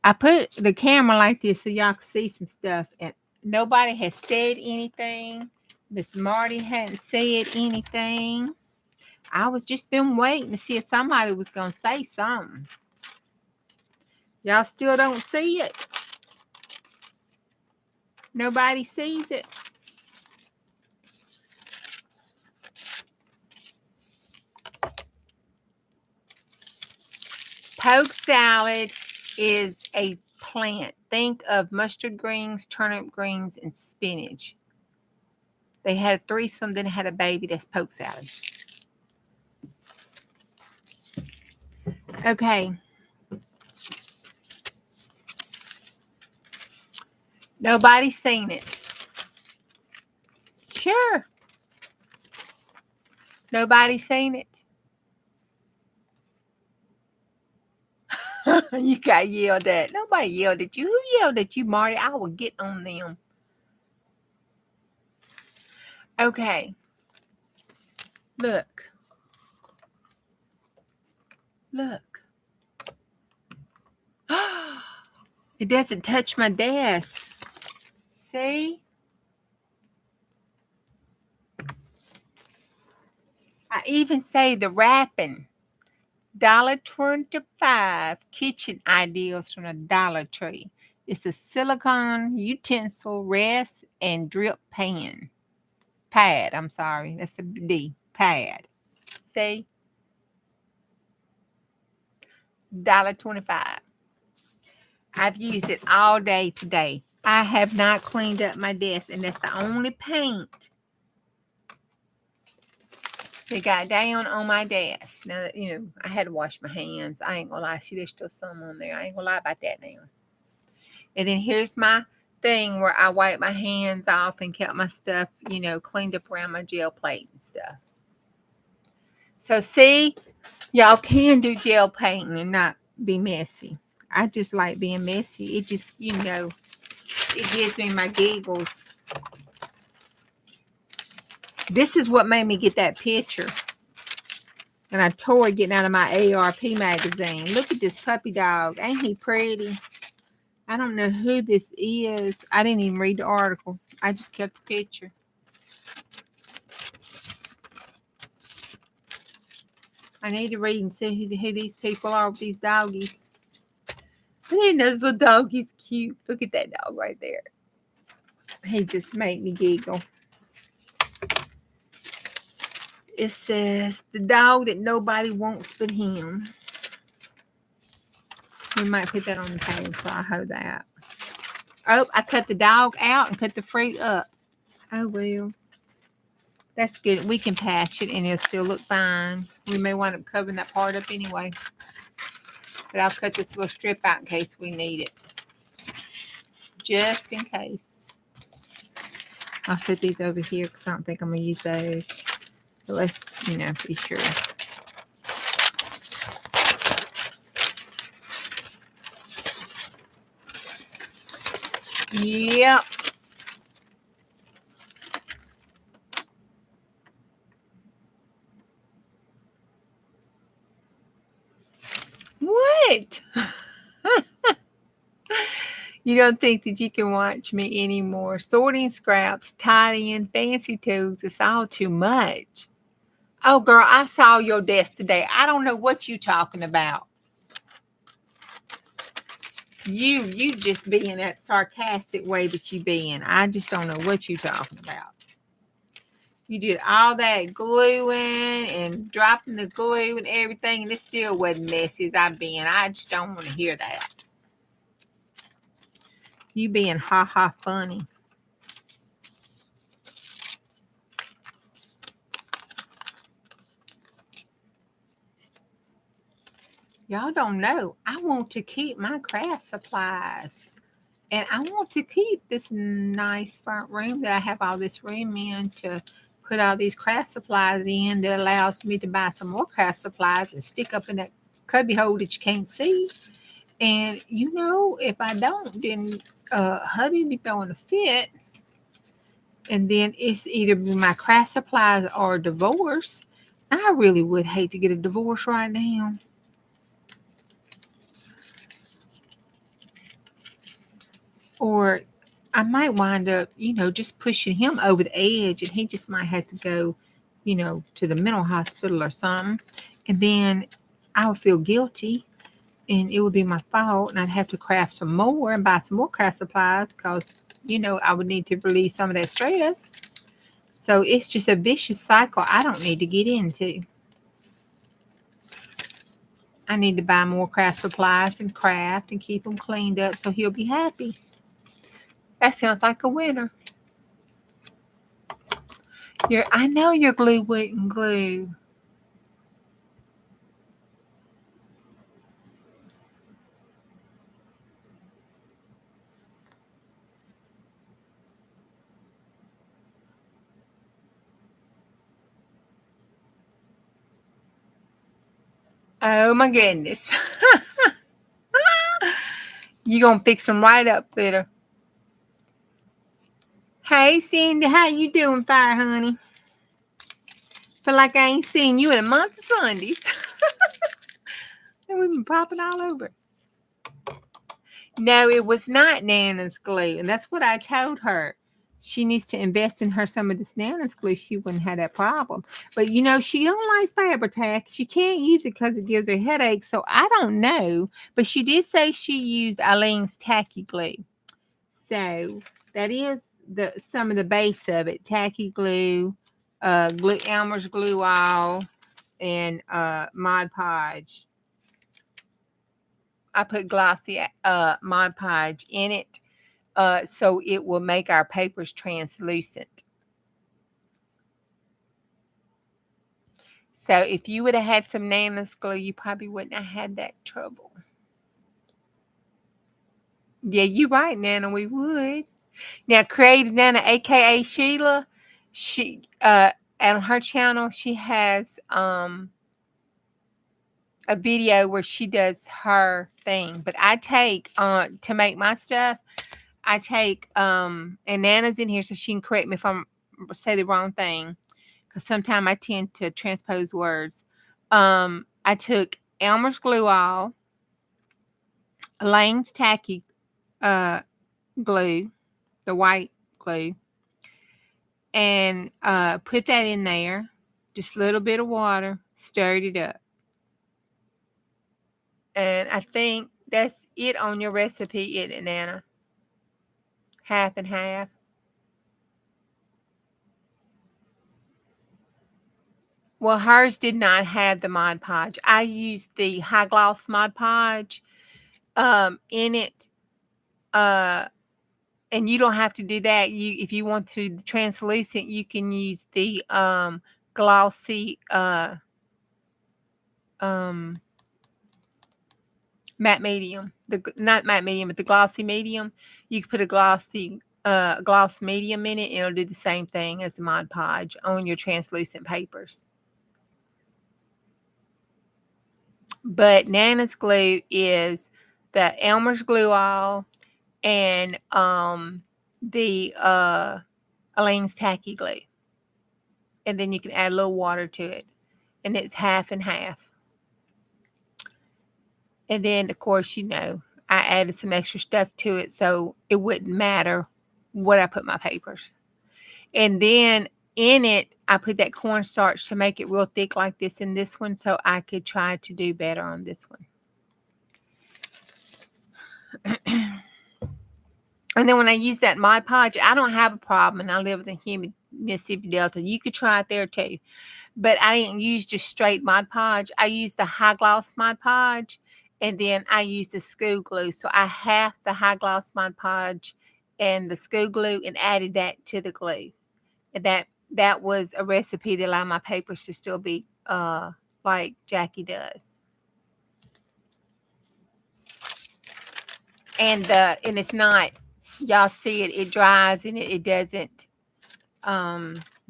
I put the camera like this so y'all can see some stuff, and nobody has said anything. Miss Marty hadn't said anything. I was just been waiting to see if somebody was going to say something. Y'all still don't see it. Nobody sees it. Poke salad is a plant. Think of mustard greens, turnip greens, and spinach. They had a threesome, then had a baby. That's poke salad. Okay. Nobody's seen it. Sure. Nobody's seen it. You got yelled at. Nobody yelled at you. Who yelled at you, Marty? I will get on them. Okay. Look. Look. It doesn't touch my desk. See? I even say the wrapping. $1.25 kitchen ideals from the Dollar Tree. It's a silicone utensil rest and drip pan. Pad, I'm sorry. That's a D. Pad. See? $1.25. I've used it all day today. I have not cleaned up my desk, and that's the only paint that got down on my desk. Now, you know, I had to wash my hands. I ain't gonna lie. See, there's still some on there. I ain't gonna lie about that now. And then here's my thing where I wipe my hands off and kept my stuff, you know, cleaned up around my gel plate and stuff. So see, y'all can do gel painting and not be messy. I just like being messy. It just, you know, it gives me my giggles. This is what made me get that picture. And I tore it getting out of my ARP magazine. Look at this puppy dog. Ain't he pretty? I don't know who this is. I didn't even read the article. I just kept the picture. I need to read and see who these people are with these doggies. And those little doggies cute. Look at that dog right there. He just made me giggle. It says, the dog that nobody wants but him. We might put that on the page, so I'll hold that. Oh, I cut the dog out and cut the fruit up. Oh, well. That's good. We can patch it and it'll still look fine. We may wind up covering that part up anyway. But I'll cut this little strip out in case we need it. Just in case. I'll set these over here because I don't think I'm going to use those. But let's, you know, be sure. Yep. What? You don't think that you can watch me anymore. Sorting scraps, tidying, fancy tools, it's all too much. Oh, girl, I saw your desk today. I don't know what you talking about. You just being that sarcastic way that you being. I just don't know what you talking about. You did all that gluing and dropping the glue and everything, and it still wasn't messy as I've been. I just don't want to hear that. You being ha funny. Y'all don't know. I want to keep my craft supplies. And I want to keep this nice front room that I have all this room in to put all these craft supplies in that allows me to buy some more craft supplies and stick up in that cubby hole that you can't see. And you know, if I don't, then hubby be throwing a fit. And then it's either my craft supplies or divorce. I really would hate to get a divorce right now. Or I might wind up, just pushing him over the edge and he just might have to go, to the mental hospital or something. And then I would feel guilty and it would be my fault. And I'd have to craft some more and buy some more craft supplies because, I would need to release some of that stress. So it's just a vicious cycle I don't need to get into. I need to buy more craft supplies and craft and keep them cleaned up so he'll be happy. That sounds like a winner. I know your glue wouldn't glue. Oh my goodness. You gonna fix them right up, little. Hey Cindy, how you doing, Fire Honey? Feel like I ain't seen you in a month of Sundays. And we've been popping all over. No, it was not Nana's glue. And that's what I told her. She needs to invest in her some of this Nana's glue. She wouldn't have that problem. But she don't like Fabri-Tac. She can't use it because it gives her headaches. So I don't know. But she did say she used Eileen's tacky glue. So that is some of the base of it. Tacky glue, Elmer's glue all, and Mod Podge. I put glossy Mod Podge in it so it will make our papers translucent. So if you would have had some Nana's glue, you probably wouldn't have had that trouble. Yeah, you're right, Nana, we would. Now, Creative Nana, aka Sheila, she on her channel, she has a video where she does her thing. But I take to make my stuff, I take and Nana's in here so she can correct me if I'm say the wrong thing. Because sometimes I tend to transpose words. I took Elmer's glue all, Elaine's tacky glue, the white glue, and put that in there. Just a little bit of water, stirred it up. And I think that's it on your recipe, isn't it, Nana? Half and half. Well, hers did not have the Mod Podge. I used the high gloss Mod Podge in it. And you don't have to do that. If you want to translucent, you can use the glossy matte medium. Not matte medium, but the glossy medium. You can put a gloss medium in it, and it'll do the same thing as the Mod Podge on your translucent papers. But Nana's glue is the Elmer's glue all and the Elaine's tacky glue. And then you can add a little water to it. And it's half and half. And then, of course, I added some extra stuff to it so it wouldn't matter what I put my papers. And then in it, I put that cornstarch to make it real thick like this in this one so I could try to do better on this one. And then when I use that Mod Podge, I don't have a problem, and I live in the humid Mississippi Delta. You could try it there too. But I didn't use just straight Mod Podge. I used the high gloss Mod Podge, and then I used the school glue. So I halved the high gloss Mod Podge and the school glue and added that to the glue. And that was a recipe to allow my papers to still be like Jackie does. And it's not, y'all see it dries and it doesn't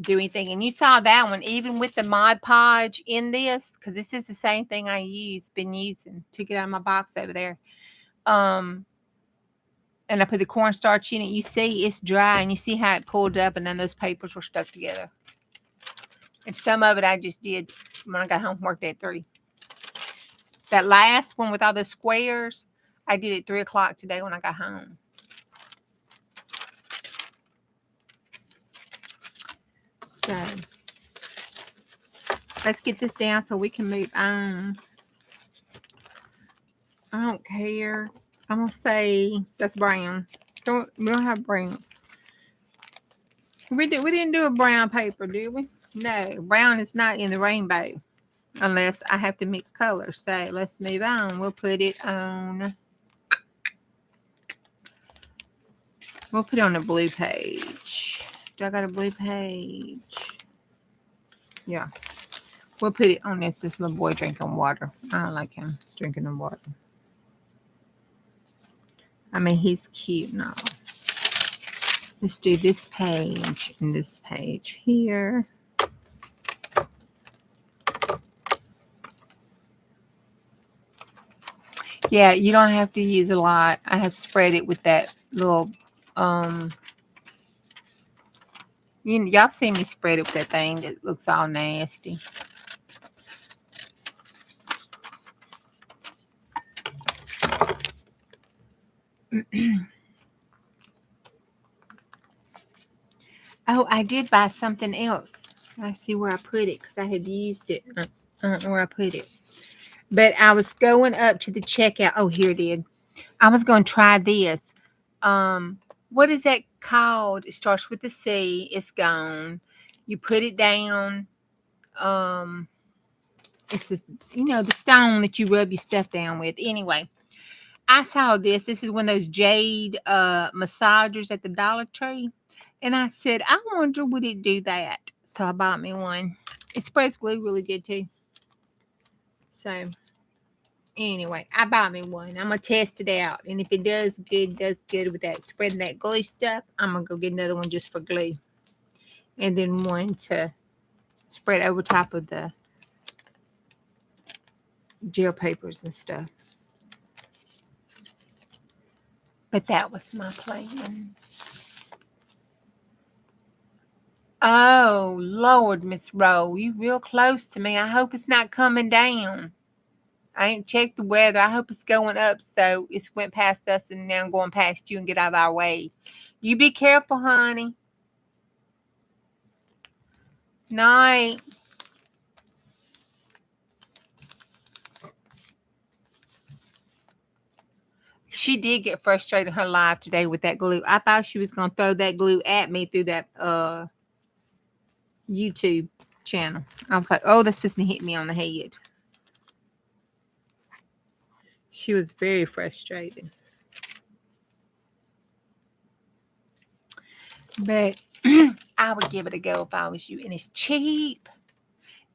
do anything. And you saw that one, even with the Mod Podge in this, because this is the same thing been using, took it out of my box over there. And I put the cornstarch in it. You see it's dry, and you see how it pulled up, and then those papers were stuck together. And some of it I just did when I got home, worked at 3. That last one with all the squares, I did at 3 o'clock today when I got home. So let's get this down so we can move on. I don't care. I'm gonna say that's brown. We don't have brown. We didn't do a brown paper, did we? No, brown is not in the rainbow unless I have to mix colors. So let's move on. We'll put it on. We'll put it on the blue page. Do I got a blue page? Yeah. We'll put it on this little boy drinking water. I don't like him drinking the water. I mean, he's cute now. Let's do this page and this page here. Yeah, you don't have to use a lot. I have spread it with that little, y'all seen me spread it with that thing that looks all nasty. Oh, I did buy something else. I see where I put it because I had used it. I don't know where I put it. But I was going up to the checkout. Oh, here it is. I was going to try this. What is that called? It starts with a C. It's gone. You put it down. It's the stone that you rub your stuff down with. Anyway, I saw this. This is one of those jade massagers at the Dollar Tree. And I said, I wonder would it do that? So I bought me one. It spreads glue really good too. So anyway, I bought me one. I'm gonna test it out. And if it does good with that spreading that glue stuff, I'm gonna go get another one just for glue. And then one to spread over top of the gel papers and stuff. But that was my plan. Oh, Lord, Miss Rowe, you real close to me. I hope it's not coming down. I ain't checked the weather. I hope it's going up, so it's went past us and now going past you and get out of our way. You be careful, honey. Night. She did get frustrated in her life today with that glue. I thought she was going to throw that glue at me through that YouTube channel. I was like, oh, that's supposed to hit me on the head. She was very frustrated. But I would give it a go if I was you. And it's cheap.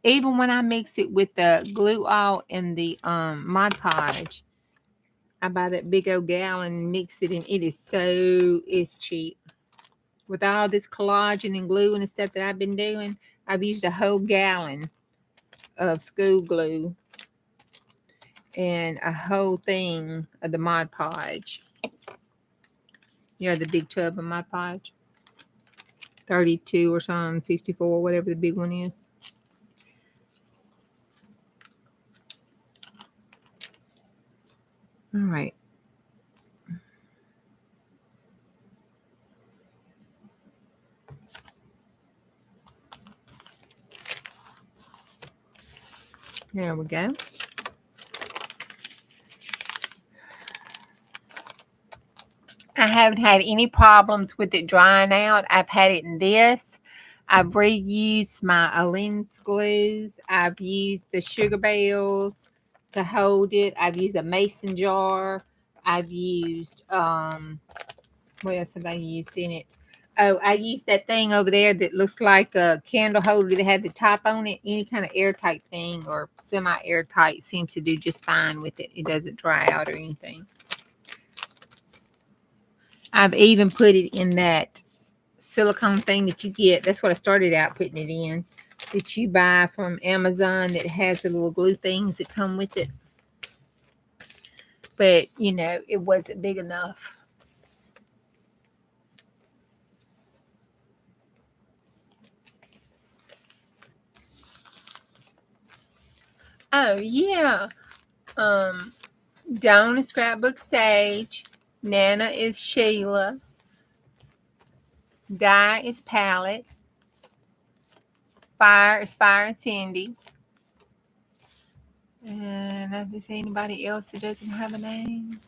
Even when I mix it with the glue all and the Mod Podge, I buy that big old gallon and mix it, and it's cheap. With all this collagen and glue and the stuff that I've been doing, I've used a whole gallon of school glue and a whole thing of the Mod Podge. The big tub of Mod Podge. 32 or something, 64, whatever the big one is. All right. There we go. I haven't had any problems with it drying out. I've had it in this. I've reused my Allen's glues. I've used the sugar bells to hold it. I've used a mason jar. I've used what else have I used in it? Oh, I used that thing over there that looks like a candle holder that had the top on it. Any kind of airtight thing or semi-airtight seems to do just fine with it. It doesn't dry out or anything. I've even put it in that silicone thing that you get. That's what I started out putting it in. That you buy from Amazon that has the little glue things that come with it. But, you know, it wasn't big enough. Oh, yeah. Dawn is Scrapbook Sage. Nana is Sheila. Di is Palette. Fire is Fire and Cindy. And I didn't see anybody else that doesn't have a name.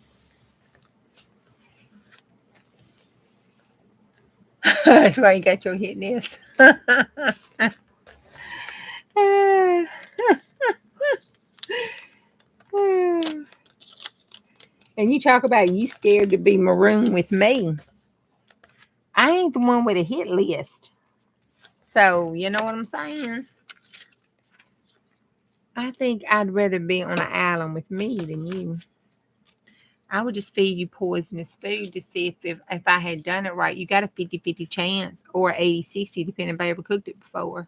That's why you got your hit list. And you talk about you scared to be maroon with me. I ain't the one with a hit list. So, you know what I'm saying? I think I'd rather be on an island with me than you. I would just feed you poisonous food to see if I had done it right. You got a 50-50 chance or 80-60 depending if I ever cooked it before.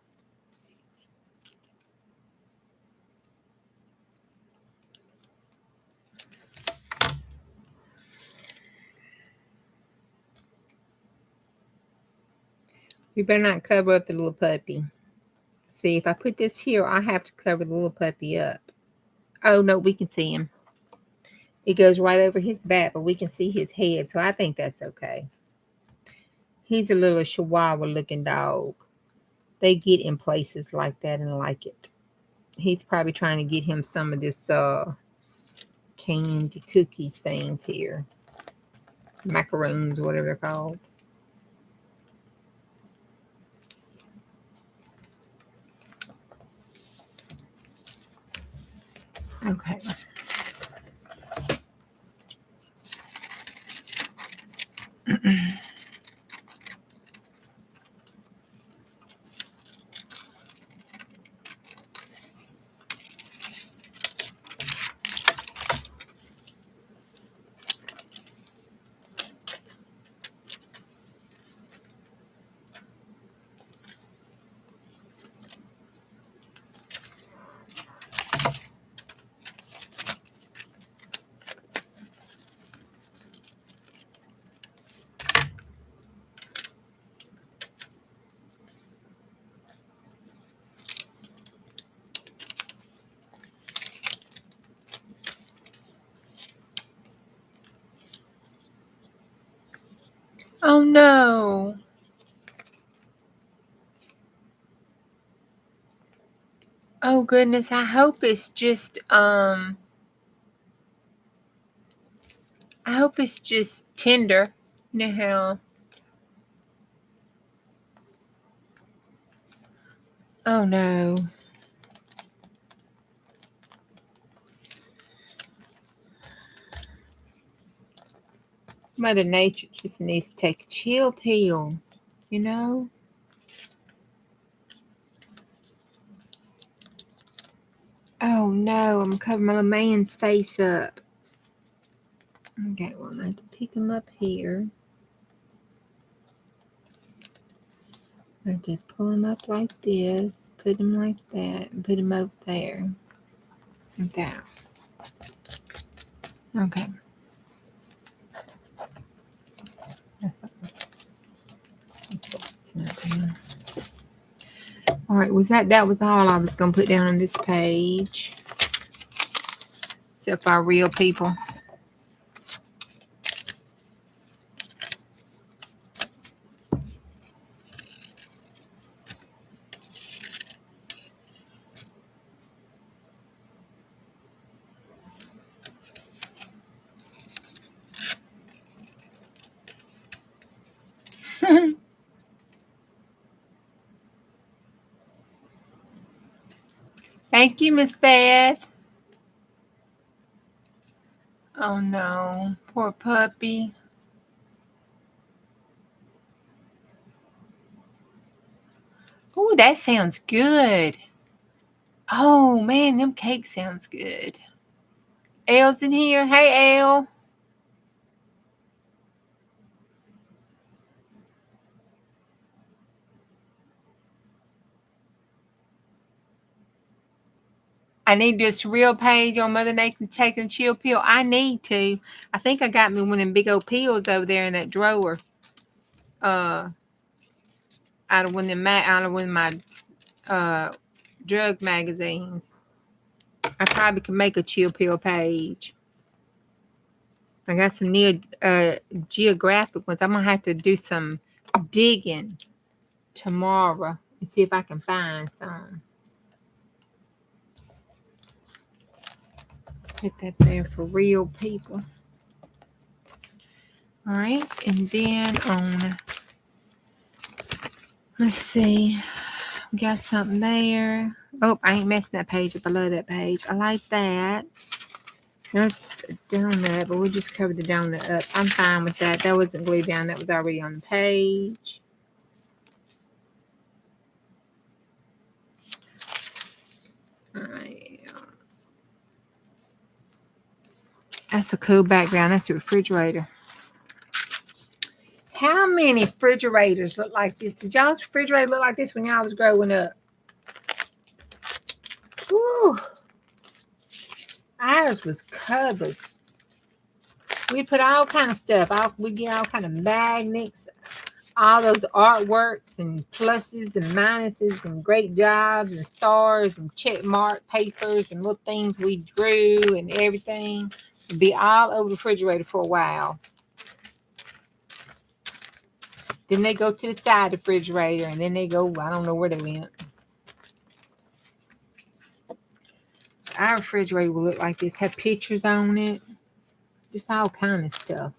You better not cover up the little puppy. See, if I put this here, I have to cover the little puppy up. Oh, no, we can see him. It goes right over his back, but we can see his head, so I think that's okay. He's a little Chihuahua-looking dog. They get in places like that and like it. He's probably trying to get him some of this candy cookies things here. Macaroons, whatever they're called. Okay. Oh no. Oh goodness, I hope it's just tender. You know how oh no. Mother Nature just needs to take a chill pill, you know? Oh no, I'm covering my little man's face up. Okay, well, I'm going to have to pick him up here. I just pull him up like this, put him like that, and put him over there. Like that. Okay. That's not down. All right, that was all I was going to put down on this page. Except for our real people. Thank you, Miss Beth. Oh no, poor puppy. Oh, that sounds good. Oh man, them cakes sounds good. Elle's in here. Hey, Elle. I need this real page on Mother Nature taking a chill pill. I need to. I think I got me one of them big old pills over there in that drawer. Uh, out of one of my uh drug magazines. I probably could make a chill pill page. I got some near geographic ones. I'm gonna have to do some digging tomorrow and see if I can find some. Put that there for real people. All right, and then on, let's see, we got something there. Oh, I ain't messing that page up. I love that page. I like that. There's a donut, but we just covered the donut up. I'm fine with that. That wasn't glued down. That was already on the page. All right. That's a cool background. That's a refrigerator. How many refrigerators look like this? Did y'all's refrigerator look like this when y'all was growing up? Woo. Ours was covered. We put all kind of stuff. We get all kind of magnets, all those artworks and pluses and minuses and great jobs and stars and check mark papers and little things we drew and everything. It'd be all over the refrigerator for a while. Then they go to the side of the refrigerator and then they go, I don't know where they went. Our refrigerator will look like this, have pictures on it, just all kind of stuff.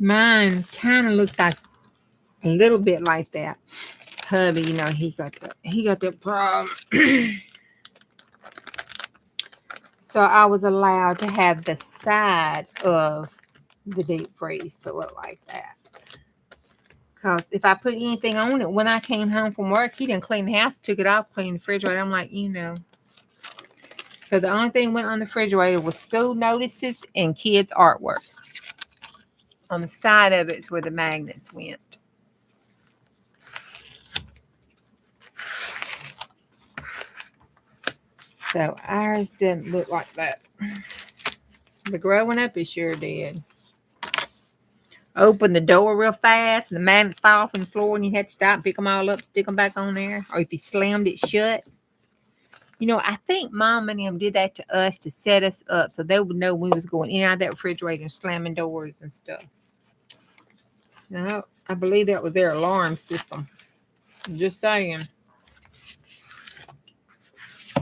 Mine kind of looked like a little bit like that. Hubby, you know, he got that problem. So I was allowed to have the side of the deep freeze to look like that. Because if I put anything on it, when I came home from work, he didn't clean the house, took it off, cleaned the refrigerator. I'm like, you know. So the only thing went on the refrigerator was school notices and kids' artwork. On the side of it's where the magnets went. So ours didn't look like that. But growing up, it sure did. Open the door real fast, and the magnets fall off on the floor, and you had to stop, pick them all up, stick them back on there. Or if you slammed it shut. You know, I think Mom and them did that to us to set us up so they would know we was going in and out of that refrigerator and slamming doors and stuff. No, I believe that was their alarm system. Just saying.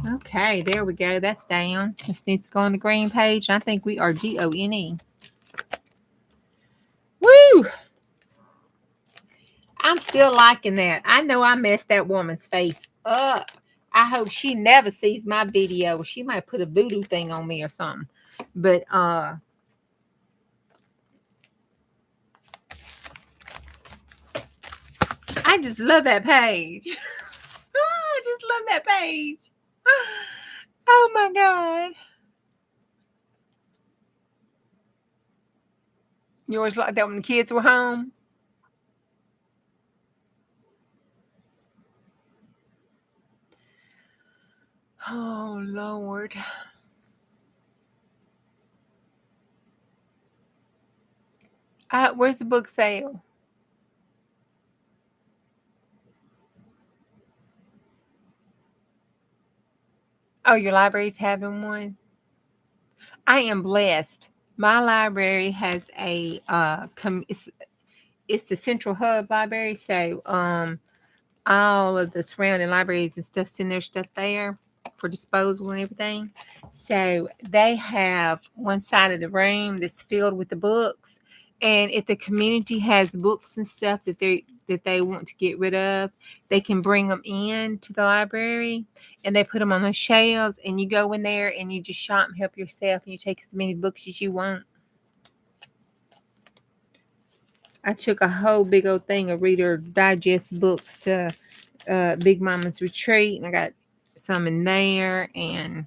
Okay, there we go. That's down. This needs to go on the green page. I think we are GONE. Woo! I'm still liking that. I know I messed that woman's face up. I hope she never sees my video. She might put a voodoo thing on me or something. But I just love that page. I just love that page. Oh my God. Yours like that when the kids were home? Oh Lord. Where's the book sale? Oh, your library's having one? I am blessed. My library has a it's the central hub library, so all of the surrounding libraries and stuff's in their stuff there for disposal and everything. So they have one side of the room that's filled with the books. And if the community has books and stuff that that they want to get rid of, they can bring them in to the library and they put them on those shelves, and you go in there and you just shop and help yourself, and you take as many books as you want. I took a whole big old thing of Reader Digest books to Big Mama's Retreat, and I got some in there, and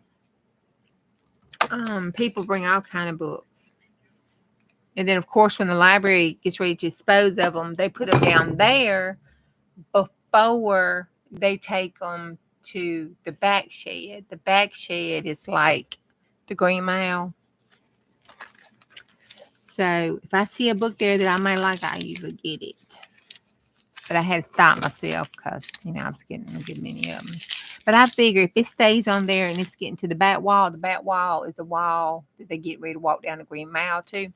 people bring all kind of books. And then, of course, when the library gets ready to dispose of them, they put them down there before they take them to the back shed. The back shed is like the Green Mile. So if I see a book there that I might like, I usually get it. But I had to stop myself because, I was getting a good many of them. But I figure if it stays on there and it's getting to the back wall is the wall that they get ready to walk down the Green Mile to.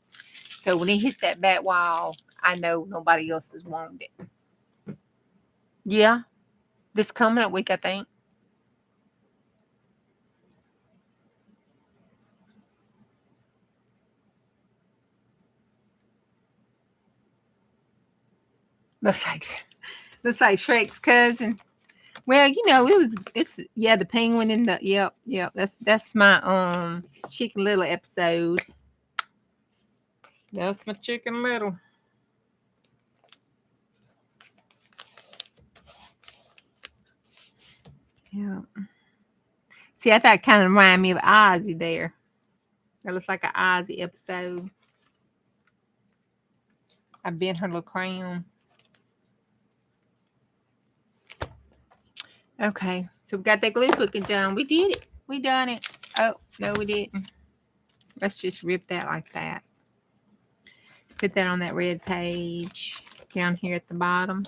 So when it hits that back wall, I know nobody else has wanted it. Yeah. This coming up week, I think. Looks like Shrek's cousin. Well, it's the penguin and the yep. That's my Chicken Little episode. That's my Chicken Little. Yeah. See, I thought it kind of reminded me of Ozzy there. That looks like an Ozzy episode. I bent her little crown. Okay, so we got that glue cooking done. We did it. We done it. Oh, no, we didn't. Let's just rip that like that. Put that on that red page down here at the bottom.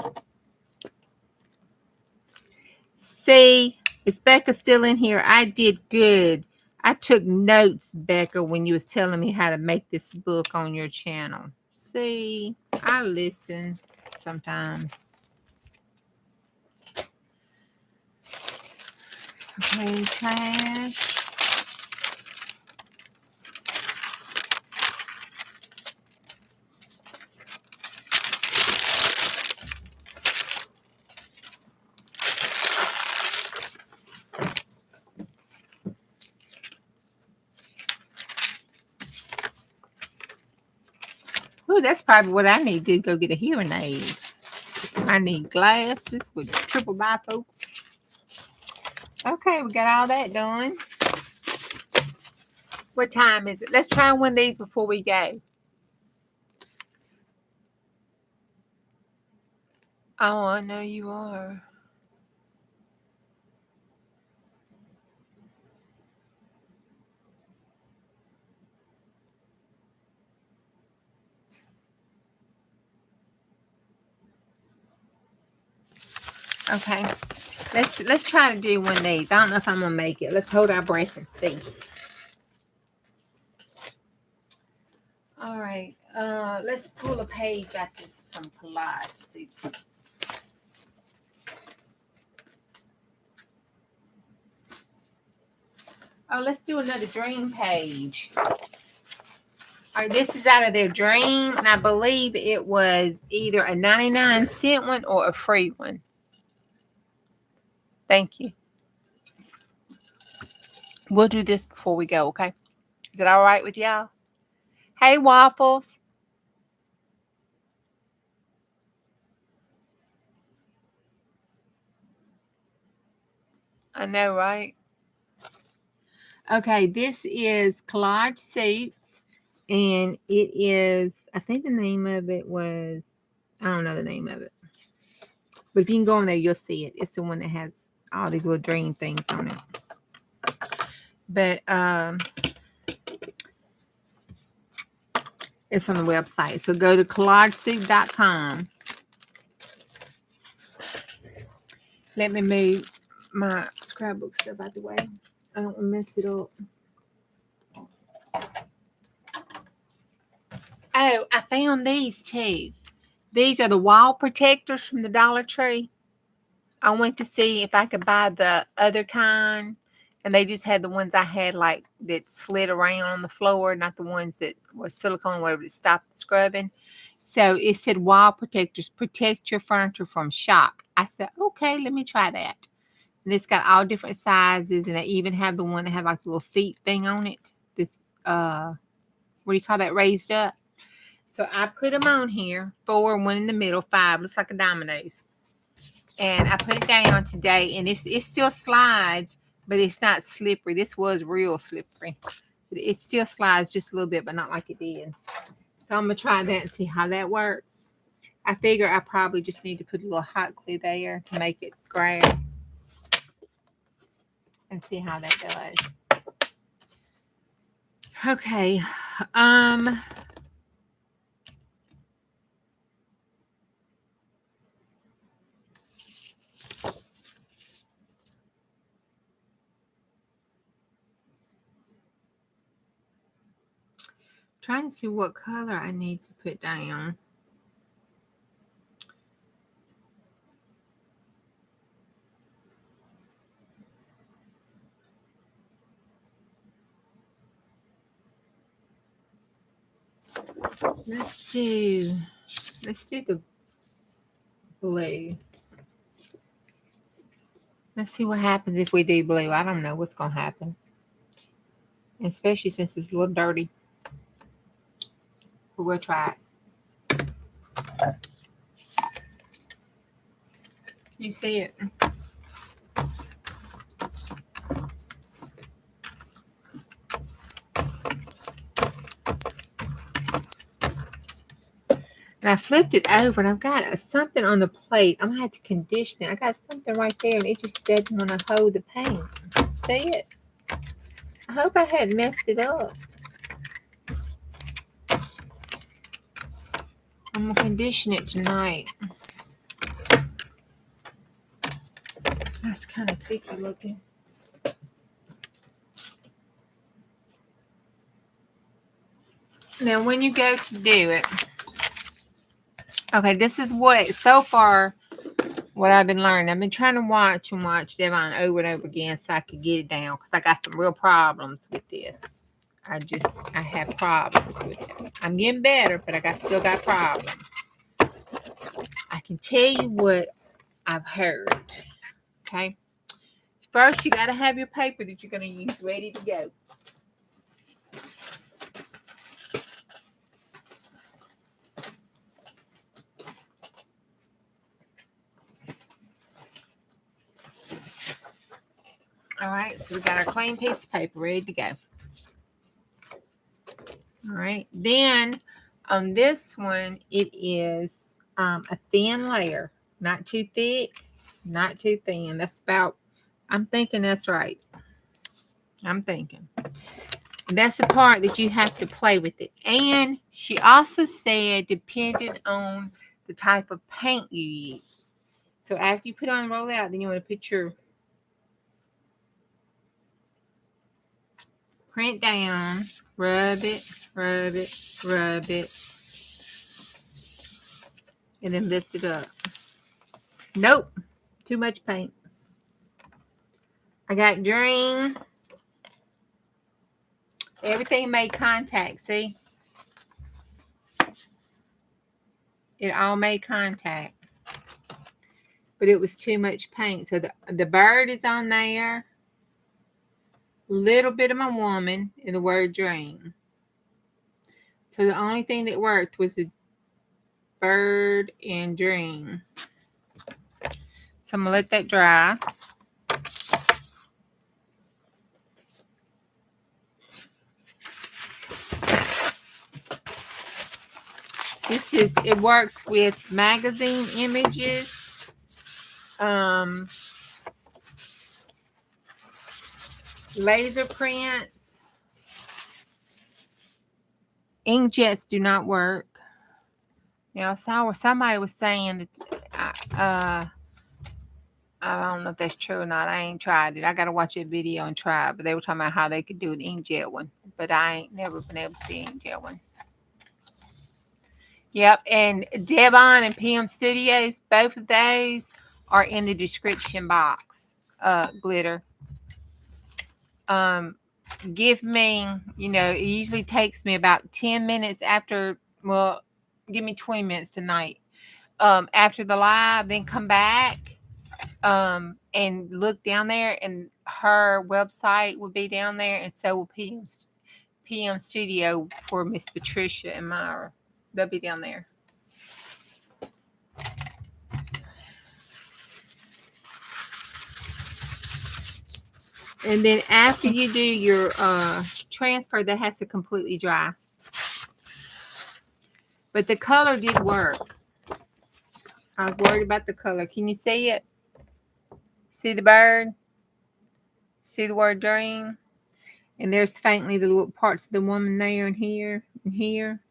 See, is Becca still in here? I did good. I took notes, Becca, when you was telling me how to make this book on your channel. See, I listen sometimes. Okay, trash. Ooh, that's probably what I need to go get a hearing aid. I need glasses with triple bifocal. Okay, we got all that done. What time is it? Let's try one of these before we go. Oh, I know you are. Okay, let's try to do one of these. I don't know if I'm gonna make it. Let's hold our breath and see. All right, let's pull a page out this from collage. See. Oh, let's do another dream page. All right, this is out of their dream, and I believe it was either a 99-cent one or a free one. Thank you. We'll do this before we go, okay? Is it all right with y'all? Hey, Waffles. I know, right? Okay, this is Collage Soups, and it is, I think the name of it was, I don't know the name of it. But if you can go on there, you'll see it. It's the one that has all these little dream things on it. But it's on the website. So go to collagesoup.com. Let me move my scrapbook stuff out the way. I don't want to mess it up. Oh, I found these too. These are the wall protectors from the Dollar Tree. I went to see if I could buy the other kind, and they just had the ones I had, like, that slid around on the floor, not the ones that were silicone, whatever, that stopped the scrubbing. So it said wall protectors, protect your furniture from shock. I said, okay, let me try that. And it's got all different sizes, and I even have the one that had like the little feet thing on it. This what do you call that, raised up? So I put them on here, 4, one in the middle, 5, looks like a dominoes. And I put it down today, and it still slides, but it's not slippery. This was real slippery. But it still slides just a little bit, but not like it did. So I'm going to try that and see how that works. I figure I probably just need to put a little hot glue there to make it grab. And see how that does. Okay. Trying to see what color I need to put down. Let's do the blue. Let's see what happens if we do blue. I don't know what's going to happen. Especially since it's a little dirty. But we'll try it. You see it? And I flipped it over, and I've got something on the plate. I'm going to have to condition it. I got something right there, and it just doesn't want to hold the paint. See it? I hope I hadn't messed it up. I'm going to condition it tonight. That's kind of thicky looking. Now, when you go to do it, okay, this is what, so far, what I've been learning. I've been trying to watch Devon over and over again so I could get it down, because I got some real problems with this. I have problems with it. I'm getting better, but still got problems. I can tell you what I've heard. Okay. First, you got to have your paper that you're going to use ready to go. All right, so we got our clean piece of paper ready to go. All right, then on this one, it is a thin layer, not too thick, not too thin. That's about, I'm thinking that's right. I'm thinking. That's the part that you have to play with it. And she also said, depending on the type of paint you use. So after you put on roll out, then you want to put your print down, rub it, rub it, rub it, and then lift it up. Nope, too much paint. I got green. Everything made contact, see? It all made contact. But it was too much paint. So the bird is on there. Little bit of my woman and the word dream. So the only thing that worked was the bird and dream. So I'm going to let that dry. It works with magazine images. Laser prints. Inkjets do not work. Now, I saw where somebody was saying that I don't know if that's true or not. I ain't tried it. I got to watch a video and try it. But they were talking about how they could do an inkjet one. But I ain't never been able to see an inkjet one. Yep. And Devon and PM Studios, both of those are in the description box. Glitter. Give me, it usually takes me about 10 minutes after, well, give me 20 minutes tonight. After the live, then come back and look down there, and her website will be down there, and so will PM Studio for Miss Patricia and Myra. They'll be down there. And then after you do your transfer, that has to completely dry. But the color did work. I was worried about the color. Can you see it? See the bird? See the word dream? And there's faintly the little parts of the woman there and here and here.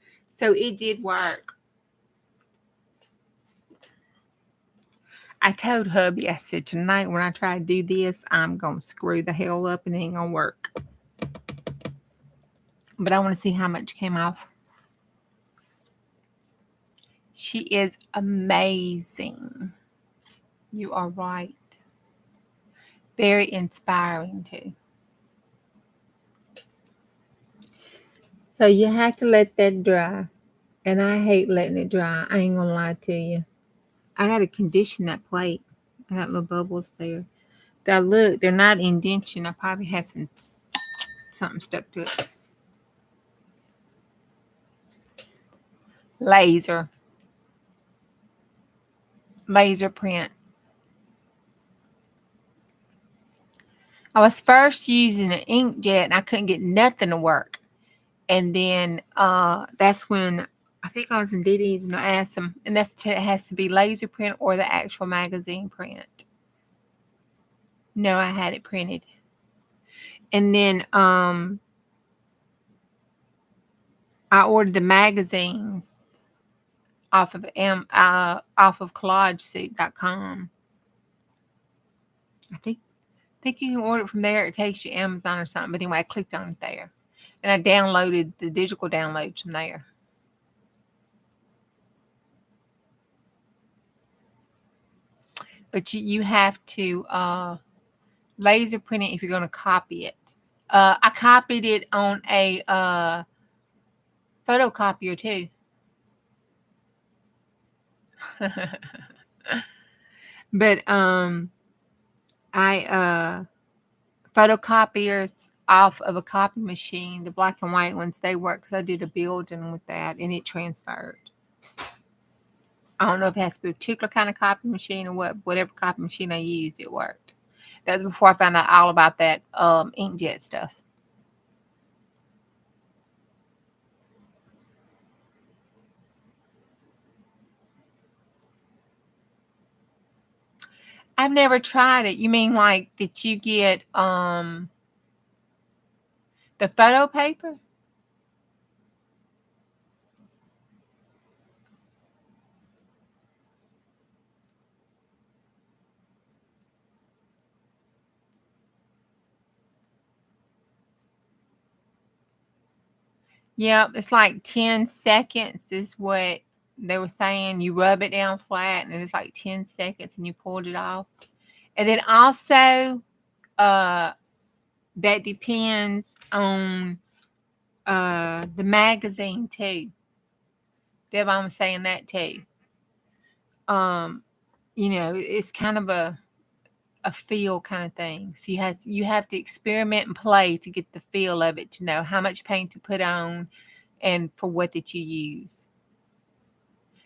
So it did work. I told hubby, I said, tonight when I try to do this, I'm going to screw the hell up and it ain't going to work. But I want to see how much came off. She is amazing. You are right. Very inspiring too. So you have to let that dry. And I hate letting it dry. I ain't going to lie to you. I got to condition that plate. I got little bubbles there. Now look, they're not indentation. I probably had something stuck to it. Laser print. I was first using an inkjet and I couldn't get nothing to work. And then that's when I think I was in DD's and I asked them, and it has to be laser print or the actual magazine print. No, I had it printed. And then I ordered the magazines off of collagesuit.com. I think you can order it from there. It takes you Amazon or something. But anyway, I clicked on it there. And I downloaded the digital downloads from there. But you have to laser print it if you're going to copy it. I copied it on a photocopier too. But I photocopiers off of a copy machine, the black and white ones, they work because I did a building with that and it transferred. I don't know if it has to be a particular kind of copy machine or whatever copy machine I used, it worked. That was before I found out all about that inkjet stuff. I've never tried it. You mean like that you get the photo paper? Yep, it's like 10 seconds is what they were saying. You rub it down flat and it's like 10 seconds and you pulled it off. And then also that depends on the magazine too. Deb, I'm saying that too. It's kind of a feel kind of thing. So you have to experiment and play to get the feel of it, to know how much paint to put on and for what that you use.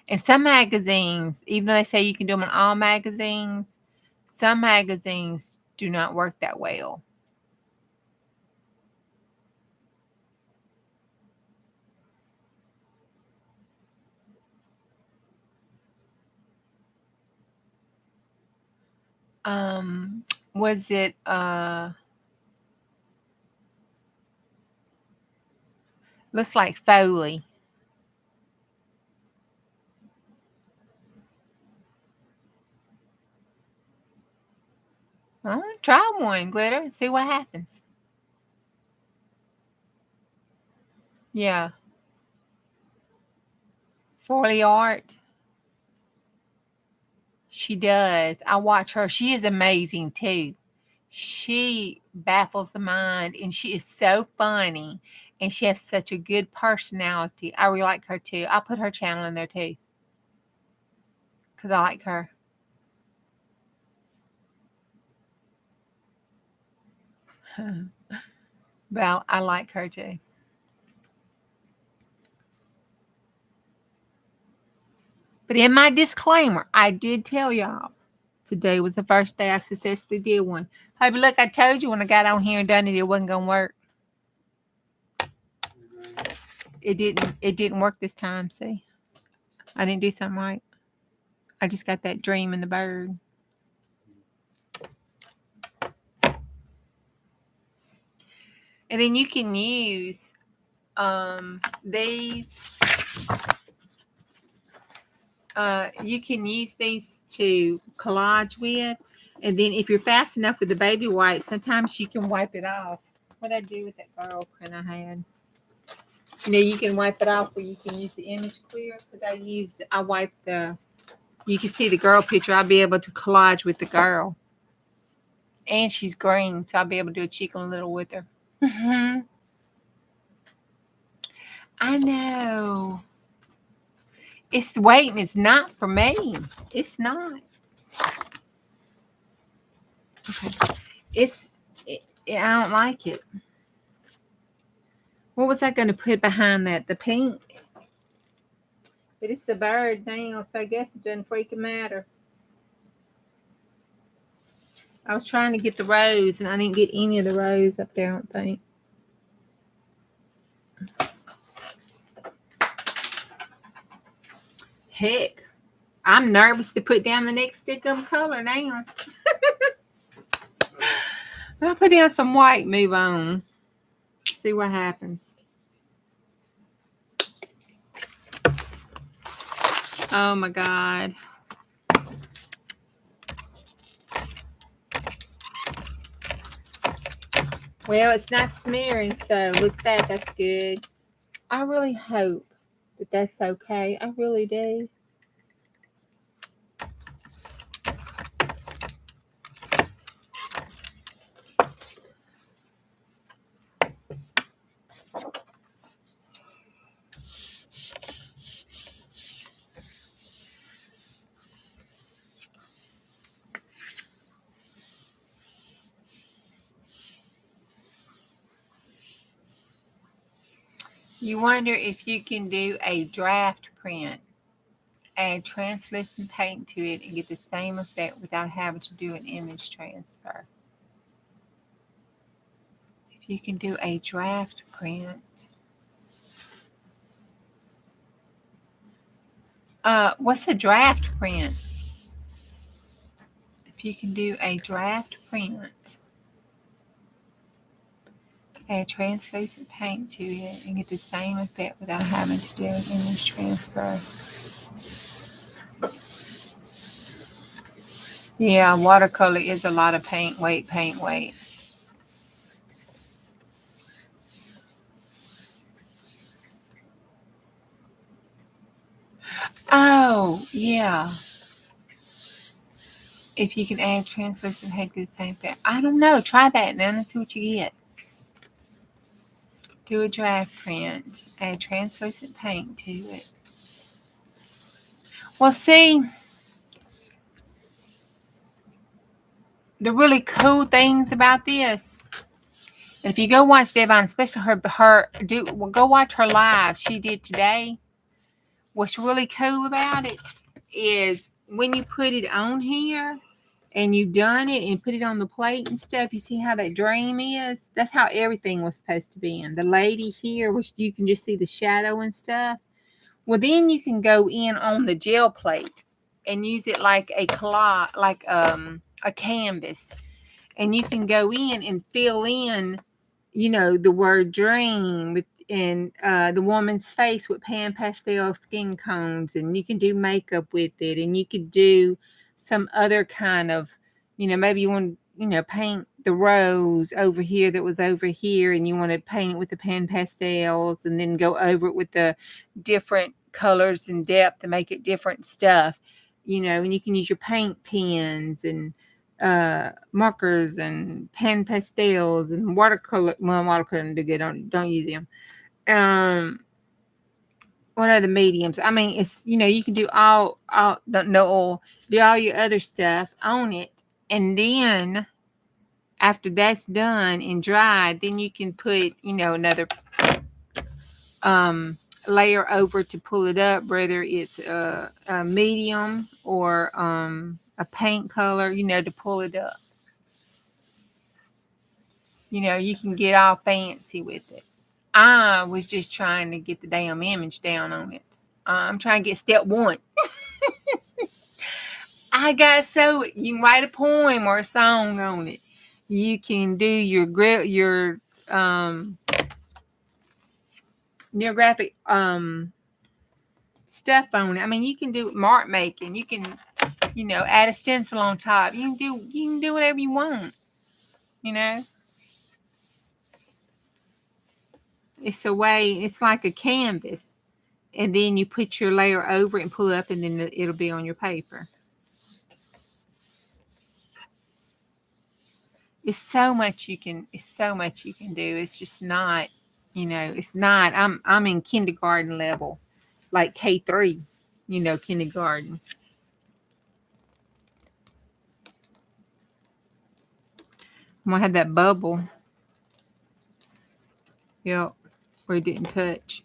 And some magazines, even though they say you can do them in all magazines, some magazines do not work that well. Was it looks like Foley. Well, try one, glitter, and see what happens. Yeah. Foley art. She does. I watch her. She is amazing too. She baffles the mind and she is so funny. And she has such a good personality. I really like her too. I'll put her channel in there too. Because I like her. Well, I like her too. But in my disclaimer, I did tell y'all today was the first day I successfully did one. Hey, but look, I told you when I got on here and done it, it wasn't gonna work. It didn't work this time, see? I didn't do something right. I just got that dream in the bird. And then you can use these. You can use these to collage with. And then if you're fast enough with the baby wipe, sometimes you can wipe it off. What I do with that girl print I had. You know, you can wipe it off where you can use the image clear. Because I wiped you can see the girl picture. I'll be able to collage with the girl. And she's green, so I'll be able to do a chicken little with her. Mm-hmm. I know. It's waiting. It's not for me. It's not. Okay. I don't like it. What was I going to put behind that? The pink? But it's a bird now, so I guess it doesn't freaking matter. I was trying to get the rose, and I didn't get any of the rose up there, I don't think. Heck, I'm nervous to put down the next stick of color now. I'll put down some white, move on. See what happens. Oh my God. Well, it's not smearing, so look at that. That's good. I really hope that that's okay. I really do. You wonder if you can do a draft print, add translucent paint to it, and get the same effect without having to do an image transfer. If you can do a draft print. What's a draft print? If you can do a draft print, add translucent paint to it and get the same effect without having to do an image transfer. Yeah, watercolor is a lot of paint weight. Oh, yeah. If you can add translucent paint to the same thing. I don't know. Try that now and see what you get. Do a draft print. Add translucent paint to it. Well, see, the really cool things about this, if you go watch Devon, especially go watch her live she did today. What's really cool about it is when you put it on here and you've done it and put it on the plate and stuff, you see how that dream is? That's how everything was supposed to be in. The lady here, which you can just see the shadow and stuff. Well, then you can go in on the gel plate and use it like a cloth, like a canvas. And you can go in and fill in, the word dream with and the woman's face with pan pastel skin cones, and you can do makeup with it, and you could do some other kind of, maybe you want paint the rose over here that was over here, and you want to paint it with the pan pastels, and then go over it with the different colors and depth to make it different stuff, and you can use your paint pens and markers and pen pastels and watercolor. Well, watercolor do good. Don't use them. What are the mediums? I mean, it's you can do all don't know oil, do all your other stuff on it, and then after that's done and dried, then you can put another layer over to pull it up, whether it's a medium or a paint color, to pull it up. You can get all fancy with it. I was just trying to get the damn image down on it. I'm trying to get step one. I got so you can write a poem or a song on it. You can do your neurographic stuff on it. I mean, you can do mark making. You can add a stencil on top. You can do whatever you want. It's a way. It's like a canvas, and then you put your layer over it and pull it up, and then it'll be on your paper. It's so much you can. It's so much you can do. It's just not. It's not. I'm in kindergarten level, like K3. Kindergarten. I'm gonna have that bubble. Yep, where it didn't touch.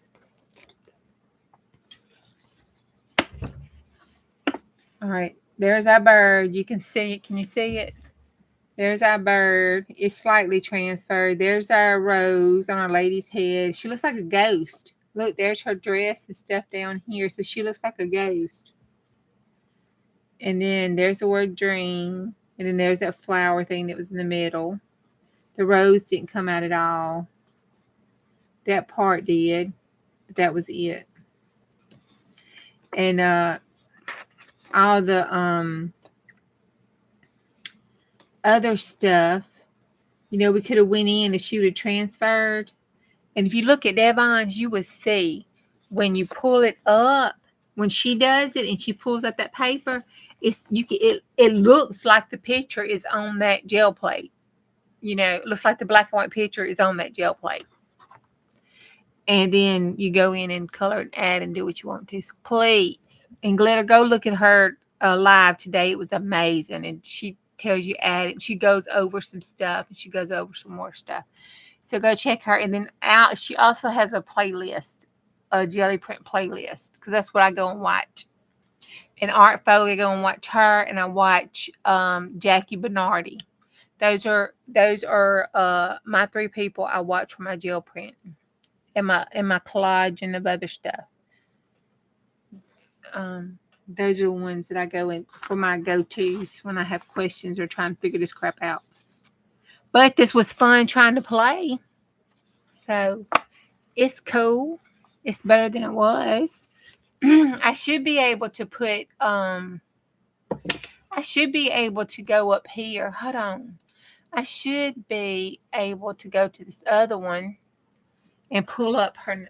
All right, there's our bird. You can see it. Can you see it? There's our bird. It's slightly transferred. There's our rose on our lady's head. She looks like a ghost. Look, there's her dress and stuff down here. So she looks like a ghost. And then there's the word dream. And then there's that flower thing that was in the middle. The rose didn't come out at all. That part did, but that was it. And all the other stuff, we could have went in if she would have transferred. And if you look at Devon's, you would see when you pull it up, when she does it and she pulls up that paper, it looks like the picture is on that gel plate. It looks like the black and white picture is on that gel plate. And then you go in and color and add and do what you want to. So please, and Glitter, go look at her live today. It was amazing. And she tells you add it. She goes over some stuff and she goes over some more stuff. So go check her. And then she also has a playlist, a GELLI print playlist, because that's what I go and watch. And Art Foley, I go and watch her, and I watch Jackie Bernardi. Those are my three people I watch for my gel print and my collage and of other stuff. Those are the ones that I go in for my go-tos when I have questions or trying to figure this crap out. But this was fun trying to play. So it's cool. It's better than it was. I should be able to put I should be able to go up here. Hold on. I should be able to go to this other one and pull up her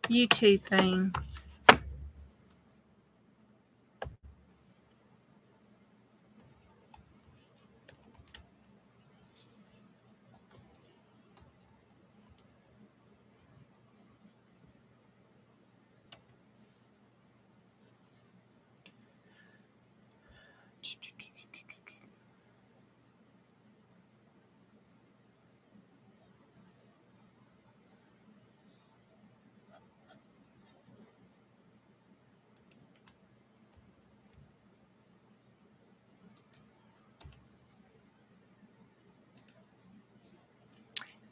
YouTube thing.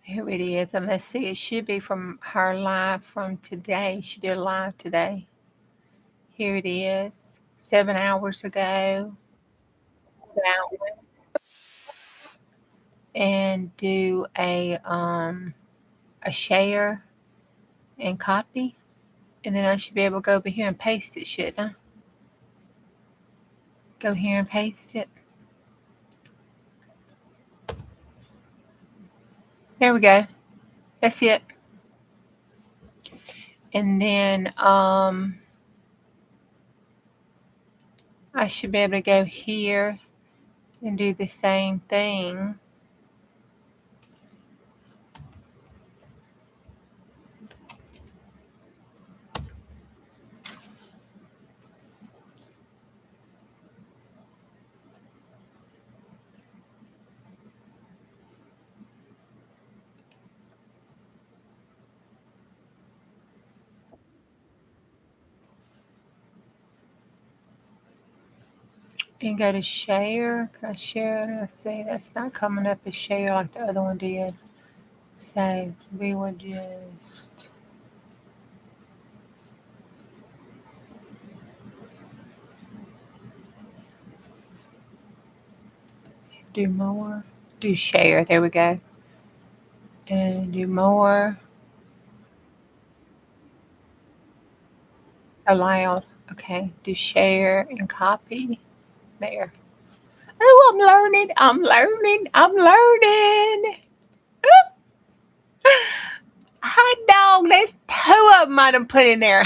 Here it is. And let's see. It should be from her live from today. She did a live today. Here it is. 7 hours ago. And do a share and copy. And then I should be able to go over here and paste it, shouldn't I? Go here and paste it. There we go. That's it. And then I should be able to go here and do the same thing. And go to share. Can I share? Let's see. That's not coming up as share like the other one did. So we will just do more. Do share. There we go. And do more. Allowed. Okay. Do share and copy. There. Oh, I'm learning. I'm learning. I'm learning. Hot dog. There's 2 of them I done put in there.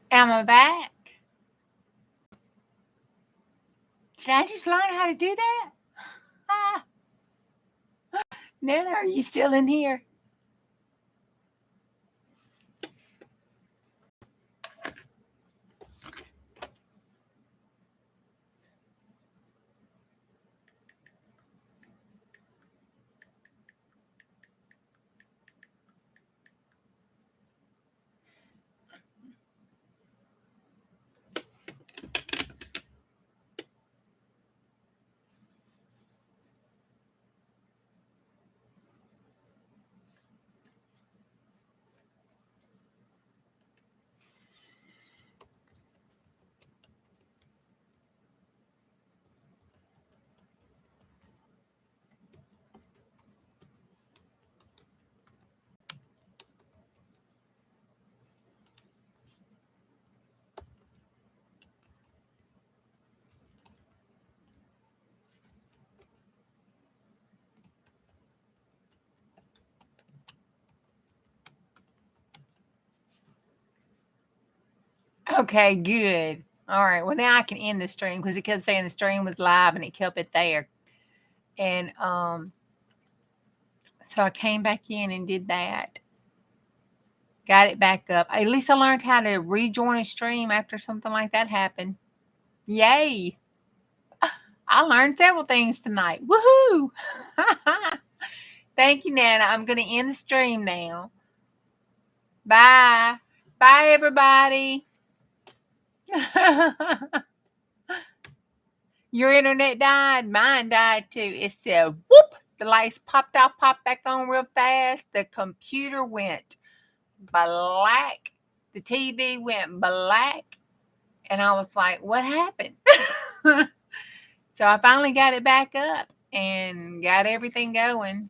Am I back? Did I just learn how to do that? Nana, are you still in here? Okay, good. All right. Well, now I can end the stream because it kept saying the stream was live and it kept it there. And so I came back in and did that. Got it back up. At least I learned how to rejoin a stream after something like that happened. Yay. I learned several things tonight. Woohoo. Thank you, Nana. I'm going to end the stream now. Bye. Bye, everybody. Your internet died. Mine died too. It said, whoop. The lights popped off, popped back on real fast. The computer went black. The TV went black. And I was like, what happened? So I finally got it back up and got everything going.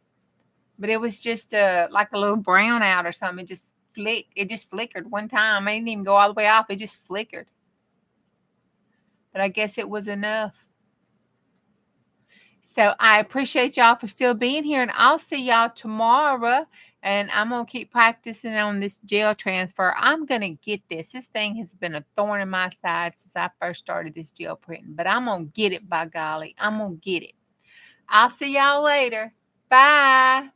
But it was just like a little brownout or something. It just flickered one time. I didn't even go all the way off. It just flickered. But I guess it was enough. So I appreciate y'all for still being here, and I'll see y'all tomorrow. And I'm going to keep practicing on this gel transfer. I'm going to get this. This thing has been a thorn in my side since I first started this gel printing. But I'm going to get it, by golly. I'm going to get it. I'll see y'all later. Bye.